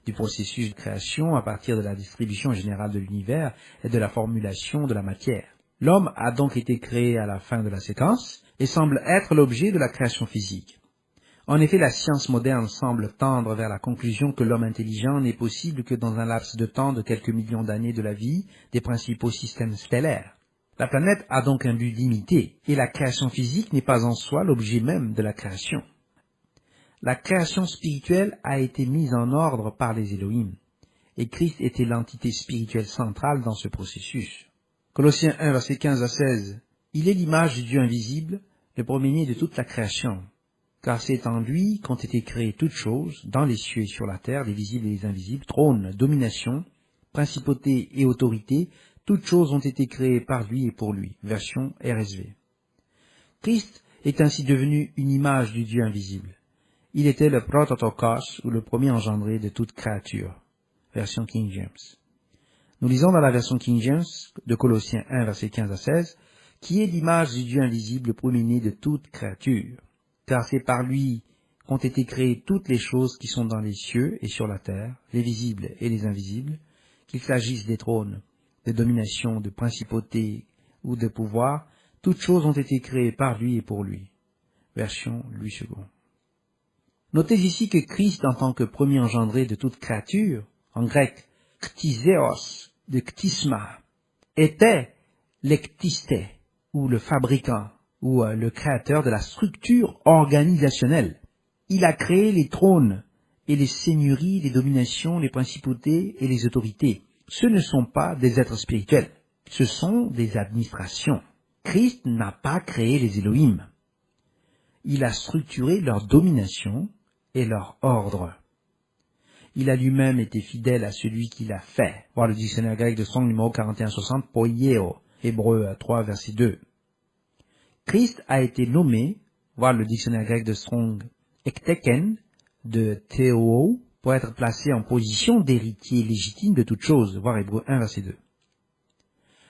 du processus de création à partir de la distribution générale de l'univers et de la formulation de la matière. L'homme a donc été créé à la fin de la séquence et semble être l'objet de la création physique. En effet, la science moderne semble tendre vers la conclusion que l'homme intelligent n'est possible que dans un laps de temps de quelques millions d'années de la vie des principaux systèmes stellaires. La planète a donc un but limité, et la création physique n'est pas en soi l'objet même de la création. La création spirituelle a été mise en ordre par les Elohim, et Christ était l'entité spirituelle centrale dans ce processus. Colossiens 1, versets 15 à 16. Il est l'image du Dieu invisible, le premier-né de toute la création. Car c'est en lui qu'ont été créées toutes choses, dans les cieux et sur la terre, les visibles et les invisibles, trône, domination, principauté et autorité, toutes choses ont été créées par lui et pour lui. Version RSV. Christ est ainsi devenu une image du Dieu invisible. Il était le prototokos, ou le premier engendré de toute créature. Version King James. Nous lisons dans la version King James de Colossiens 1, versets 15 à 16, qui est l'image du Dieu invisible, le premier-né de toute créature. Car c'est par lui qu'ont été créées toutes les choses qui sont dans les cieux et sur la terre, les visibles et les invisibles, qu'il s'agisse des trônes, de domination, de principauté ou de pouvoir, toutes choses ont été créées par lui et pour lui. Version Louis II. Notez ici que Christ, en tant que premier engendré de toute créature, en grec, ktiséos, de ktisma, était l'ektiste, ou le fabricant, ou le créateur de la structure organisationnelle. Il a créé les trônes et les seigneuries, les dominations, les principautés et les autorités. Ce ne sont pas des êtres spirituels, ce sont des administrations. Christ n'a pas créé les Elohim. Il a structuré leur domination et leur ordre. Il a lui-même été fidèle à celui qui l'a fait. Voir le dictionnaire grec de Strong numéro 4160, poieo, Hébreux 3, verset 2. Christ a été nommé, voir le dictionnaire grec de Strong, ekteken, de théo, pour être placé en position d'héritier légitime de toute chose, voir Hébreux 1, verset 2.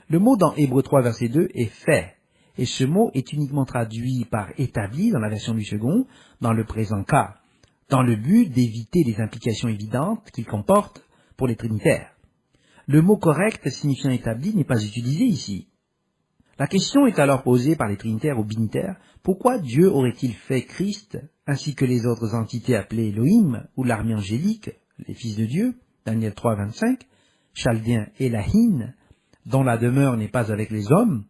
Le mot dans Hébreux 3, verset 2 est fait, et ce mot est uniquement traduit par établi dans la version du second, dans le présent cas, dans le but d'éviter les implications évidentes qu'il comporte pour les trinitaires. Le mot correct signifiant établi n'est pas utilisé ici. La question est alors posée par les trinitaires ou binitaires, pourquoi Dieu aurait-il fait Christ, ainsi que les autres entités appelées Elohim ou l'armée angélique, les fils de Dieu, Daniel 3, 25, Chaldéen Elohim, dont la demeure n'est pas avec les hommes,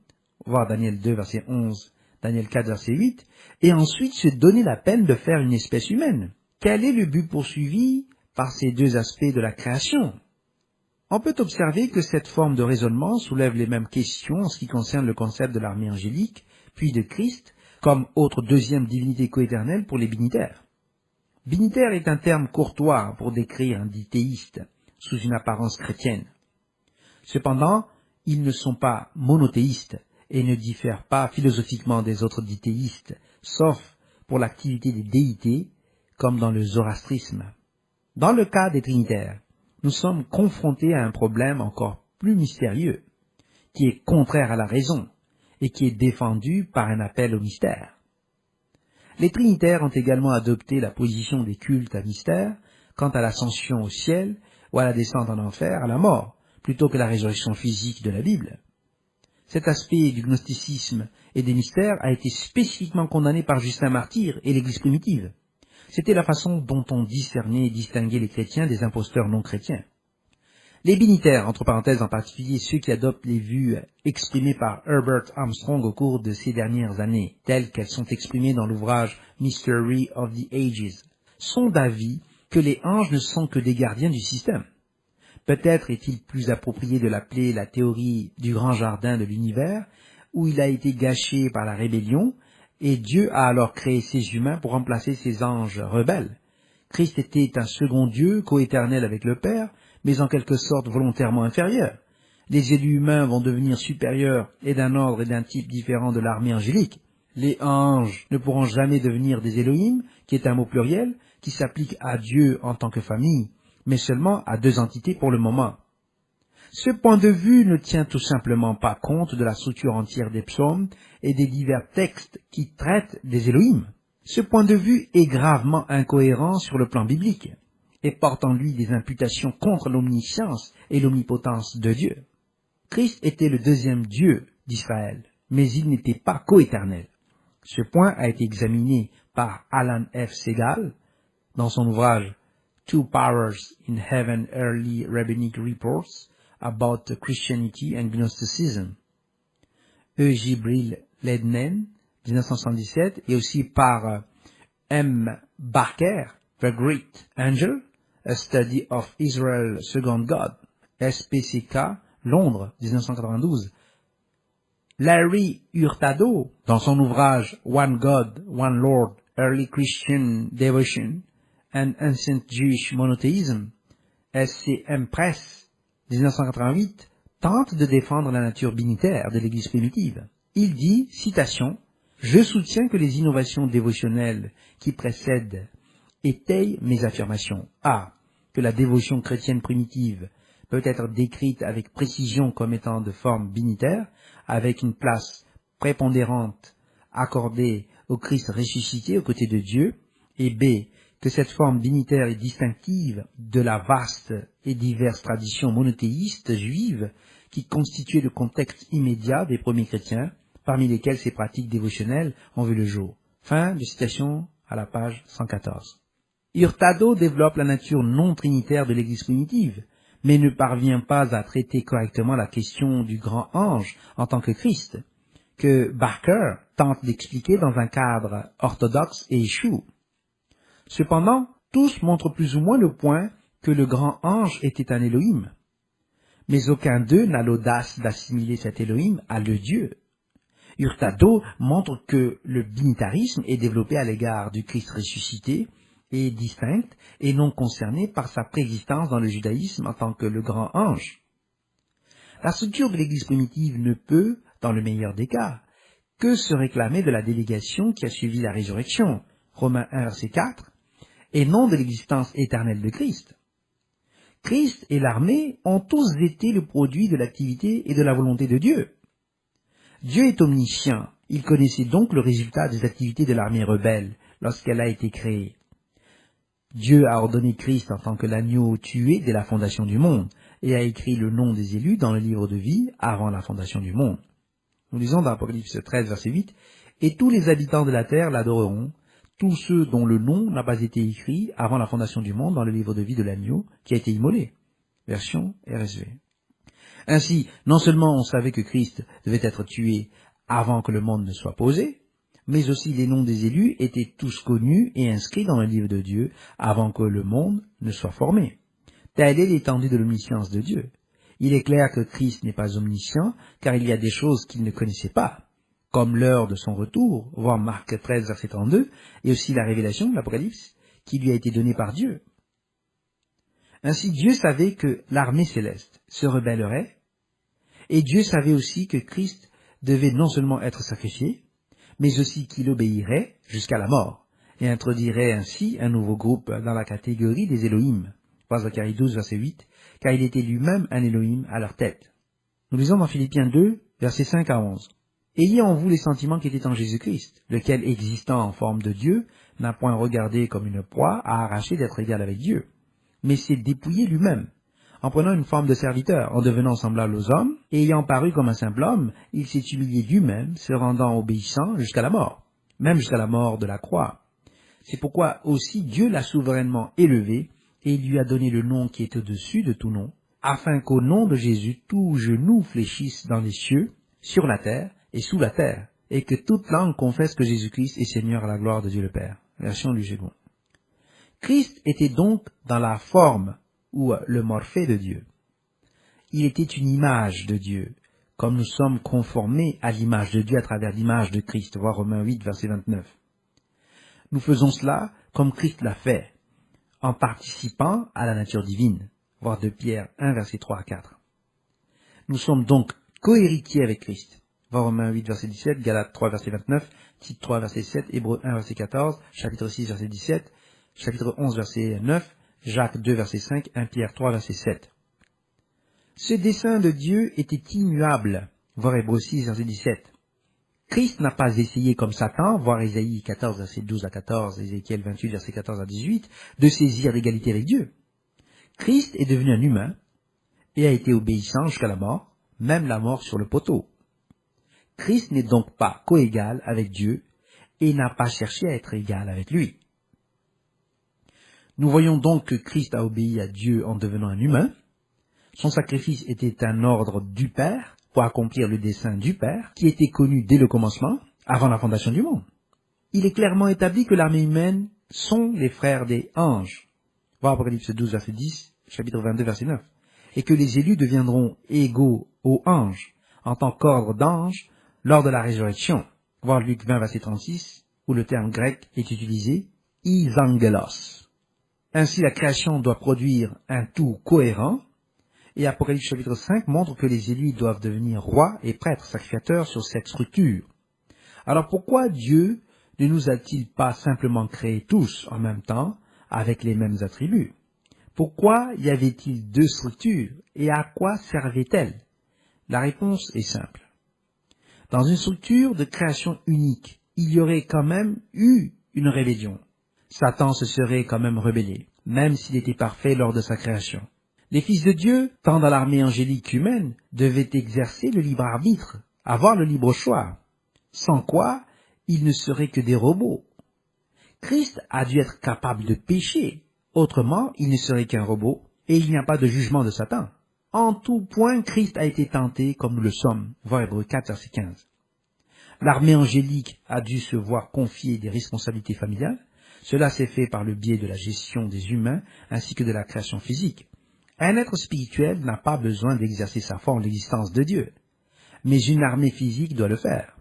voir Daniel 2, verset 11, Daniel 4, verset 8, et ensuite se donner la peine de faire une espèce humaine. Quel est le but poursuivi par ces deux aspects de la création? On peut observer que cette forme de raisonnement soulève les mêmes questions en ce qui concerne le concept de l'armée angélique, puis de Christ, comme autre deuxième divinité coéternelle pour les binitaires. Binitaire est un terme courtois pour décrire un dit théiste, sous une apparence chrétienne. Cependant, ils ne sont pas monothéistes et ne diffèrent pas philosophiquement des autres dits théistes, sauf pour l'activité des déités, comme dans le zoroastrisme. Dans le cas des trinitaires, nous sommes confrontés à un problème encore plus mystérieux, qui est contraire à la raison et qui est défendu par un appel au mystère. Les trinitaires ont également adopté la position des cultes à mystère quant à l'ascension au ciel ou à la descente en enfer, à la mort, plutôt que la résurrection physique de la Bible. Cet aspect du gnosticisme et des mystères a été spécifiquement condamné par Justin Martyr et l'Église primitive. C'était la façon dont on discernait et distinguait les chrétiens des imposteurs non chrétiens. Les binitaires, entre parenthèses en particulier ceux qui adoptent les vues exprimées par Herbert Armstrong au cours de ces dernières années, telles qu'elles sont exprimées dans l'ouvrage Mystery of the Ages, sont d'avis que les anges ne sont que des gardiens du système. Peut-être est-il plus approprié de l'appeler la théorie du grand jardin de l'univers, où il a été gâché par la rébellion, et Dieu a alors créé ces humains pour remplacer ces anges rebelles. Christ était un second Dieu, coéternel avec le Père, mais en quelque sorte volontairement inférieur. Les élus humains vont devenir supérieurs et d'un ordre et d'un type différent de l'armée angélique. Les anges ne pourront jamais devenir des Elohim, qui est un mot pluriel, qui s'applique à Dieu en tant que famille, mais seulement à deux entités pour le moment. Ce point de vue ne tient tout simplement pas compte de la structure entière des psaumes et des divers textes qui traitent des Elohim. Ce point de vue est gravement incohérent sur le plan biblique et porte en lui des imputations contre l'omniscience et l'omnipotence de Dieu. Christ était le deuxième Dieu d'Israël, mais il n'était pas coéternel. Ce point a été examiné par Alan F. Segal dans son ouvrage Two Powers in Heaven Early Rabbinic Reports about Christianity and Gnosticism, E. Gibril Lednen, 1977, et aussi par M. Barker, The Great Angel, A Study of Israel's Second God, SPCK, Londres, 1992. Larry Hurtado, dans son ouvrage One God, One Lord, Early Christian Devotion and Ancient Jewish Monotheism, SCM Press, 1988, tente de défendre la nature binitaire de l'Église primitive. Il dit, citation, « Je soutiens que les innovations dévotionnelles qui précèdent étayent mes affirmations. A. Que la dévotion chrétienne primitive peut être décrite avec précision comme étant de forme binitaire, avec une place prépondérante accordée au Christ ressuscité aux côtés de Dieu, et B. Que cette forme binitaire est distinctive de la vaste et diverses traditions monothéistes juives qui constituaient le contexte immédiat des premiers chrétiens, parmi lesquels ces pratiques dévotionnelles ont vu le jour. » Fin de citation à la page 114. Hurtado développe la nature non trinitaire de l'Église primitive, mais ne parvient pas à traiter correctement la question du grand ange en tant que Christ, que Barker tente d'expliquer dans un cadre orthodoxe et échoue. Cependant, Tous montrent plus ou moins le point que le grand ange était un Elohim. Mais aucun d'eux n'a l'audace d'assimiler cet Elohim à le Dieu. Hurtado montre que le binitarisme est développé à l'égard du Christ ressuscité et distinct et non concerné par sa préexistence dans le judaïsme en tant que le grand ange. La structure de l'Église primitive ne peut, dans le meilleur des cas, que se réclamer de la délégation qui a suivi la résurrection, Romains 1, verset 4, et non de l'existence éternelle de Christ. Christ et l'armée ont tous été le produit de l'activité et de la volonté de Dieu. Dieu est omniscient, il connaissait donc le résultat des activités de l'armée rebelle lorsqu'elle a été créée. Dieu a ordonné Christ en tant que l'agneau tué dès la fondation du monde et a écrit le nom des élus dans le livre de vie avant la fondation du monde. Nous lisons dans Apocalypse 13, verset 8, « Et tous les habitants de la terre l'adoreront, tous ceux dont le nom n'a pas été écrit avant la fondation du monde dans le livre de vie de l'agneau qui a été immolé. » Version RSV. Ainsi, non seulement on savait que Christ devait être tué avant que le monde ne soit posé, mais aussi les noms des élus étaient tous connus et inscrits dans le livre de Dieu avant que le monde ne soit formé. Telle est l'étendue de l'omniscience de Dieu. Il est clair que Christ n'est pas omniscient, car il y a des choses qu'il ne connaissait pas, comme l'heure de son retour, voir Marc 13, verset 32, et aussi la révélation, l'Apocalypse, qui lui a été donnée par Dieu. Ainsi, Dieu savait que l'armée céleste se rebellerait, et Dieu savait aussi que Christ devait non seulement être sacrifié, mais aussi qu'il obéirait jusqu'à la mort, et introduirait ainsi un nouveau groupe dans la catégorie des Elohim. Voir Zacharie 12, verset 8, car il était lui-même un Elohim à leur tête. Nous lisons dans Philippiens 2, versets 5 à 11. Ayez en vous les sentiments qui étaient en Jésus-Christ, lequel, existant en forme de Dieu, n'a point regardé comme une proie à arracher d'être égal avec Dieu, mais s'est dépouillé lui-même, en prenant une forme de serviteur, en devenant semblable aux hommes, et ayant paru comme un simple homme, il s'est humilié lui-même, se rendant obéissant jusqu'à la mort, même jusqu'à la mort de la croix. C'est pourquoi aussi Dieu l'a souverainement élevé, et il lui a donné le nom qui est au-dessus de tout nom, afin qu'au nom de Jésus tout genou fléchisse dans les cieux, sur la terre et sous la terre, et que toute langue confesse que Jésus-Christ est Seigneur à la gloire de Dieu le Père. Version du second. Christ était donc dans la forme ou le morphé de Dieu. Il était une image de Dieu, comme nous sommes conformés à l'image de Dieu à travers l'image de Christ, voir Romains 8, verset 29. Nous faisons cela comme Christ l'a fait, en participant à la nature divine, voir 2 Pierre 1, verset 3 à 4. Nous sommes donc cohéritiers avec Christ, voir Romains 8, verset 17, Galates 3, verset 29, Tite 3, verset 7, Hébreux 1, verset 14, chapitre 6, verset 17, chapitre 11, verset 9, Jacques 2, verset 5, 1 Pierre 3, verset 7. Ce dessein de Dieu était immuable, voir Hébreux 6, verset 17. Christ n'a pas essayé comme Satan, voir Ésaïe 14, verset 12 à 14, Ézéchiel 28, verset 14 à 18, de saisir l'égalité avec Dieu. Christ est devenu un humain et a été obéissant jusqu'à la mort, même la mort sur le poteau. Christ n'est donc pas coégal avec Dieu et n'a pas cherché à être égal avec lui. Nous voyons donc que Christ a obéi à Dieu en devenant un humain. Son sacrifice était un ordre du Père pour accomplir le dessein du Père, qui était connu dès le commencement, avant la fondation du monde. Il est clairement établi que l'armée humaine sont les frères des anges. Voir Apocalypse 12, verset 10, chapitre 22, verset 9. Et que les élus deviendront égaux aux anges, en tant qu'ordre d'anges, lors de la résurrection. Voir Luc 20, verset 36, où le terme grec est utilisé, isangelos. Ainsi, la création doit produire un tout cohérent, et Apocalypse chapitre 5 montre que les élus doivent devenir rois et prêtres sacrificateurs sur cette structure. Alors pourquoi Dieu ne nous a-t-il pas simplement créés tous en même temps, avec les mêmes attributs? Pourquoi y avait-il deux structures, et à quoi servaient-elles? La réponse est simple. Dans une structure de création unique, il y aurait quand même eu une rébellion. Satan se serait quand même rebellé, même s'il était parfait lors de sa création. Les fils de Dieu, tant dans l'armée angélique humaine, devaient exercer le libre arbitre, avoir le libre choix, sans quoi ils ne seraient que des robots. Christ a dû être capable de pécher, autrement il ne serait qu'un robot, et il n'y a pas de jugement de Satan. En tout point, Christ a été tenté comme nous le sommes, voir Hébreux 4, verset 15. L'armée angélique a dû se voir confier des responsabilités familiales, Cela s'est fait par le biais de la gestion des humains ainsi que de la création physique. Un être spirituel n'a pas besoin d'exercer sa foi en l'existence de Dieu, mais une armée physique doit le faire.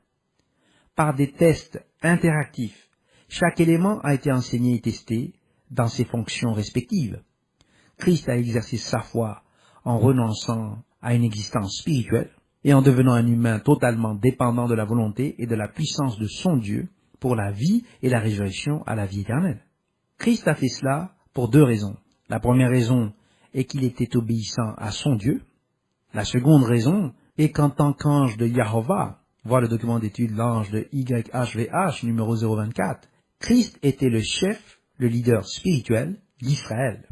Par des tests interactifs, chaque élément a été enseigné et testé dans ses fonctions respectives. Christ a exercé sa foi en renonçant à une existence spirituelle et en devenant un humain totalement dépendant de la volonté et de la puissance de son Dieu pour la vie et la résurrection à la vie éternelle. Christ a fait cela pour deux raisons. La première raison est qu'il était obéissant à son Dieu. La seconde raison est qu'en tant qu'ange de Yahovah, voir le document d'étude l'ange de YHVH numéro 024, Christ était le chef, le leader spirituel d'Israël,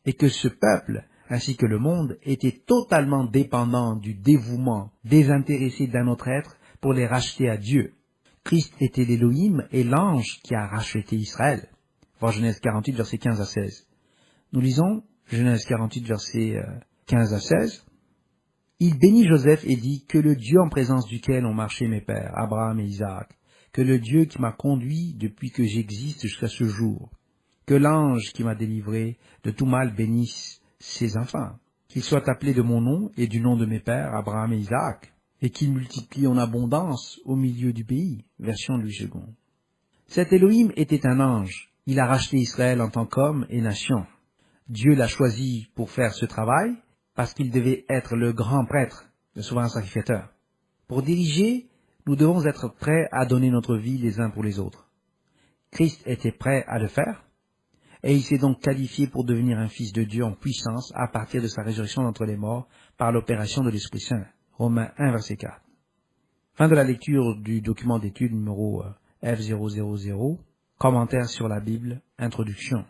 et que ce peuple, ainsi que le monde, était totalement dépendant du dévouement désintéressé d'un autre être pour les racheter à Dieu. Christ était l'Élohim et l'ange qui a racheté Israël. Voir Genèse 48, versets 15 à 16. Nous lisons Genèse 48, versets 15 à 16. Il bénit Joseph et dit, que le Dieu en présence duquel ont marché mes pères, Abraham et Isaac, que le Dieu qui m'a conduit depuis que j'existe jusqu'à ce jour, que l'ange qui m'a délivré de tout mal bénisse ses enfants, qu'il soit appelé de mon nom et du nom de mes pères, Abraham et Isaac, et qu'il multiplie en abondance au milieu du pays. Version Louis II. Cet Élohim était un ange. Il a racheté Israël en tant qu'homme et nation. Dieu l'a choisi pour faire ce travail, parce qu'il devait être le grand prêtre, le souverain sacrificateur. Pour diriger, nous devons être prêts à donner notre vie les uns pour les autres. Christ était prêt à le faire, et il s'est donc qualifié pour devenir un fils de Dieu en puissance à partir de sa résurrection d'entre les morts par l'opération de l'Esprit Saint. Romains 1, verset 4. Fin de la lecture du document d'étude numéro F000, commentaire sur la Bible, introduction.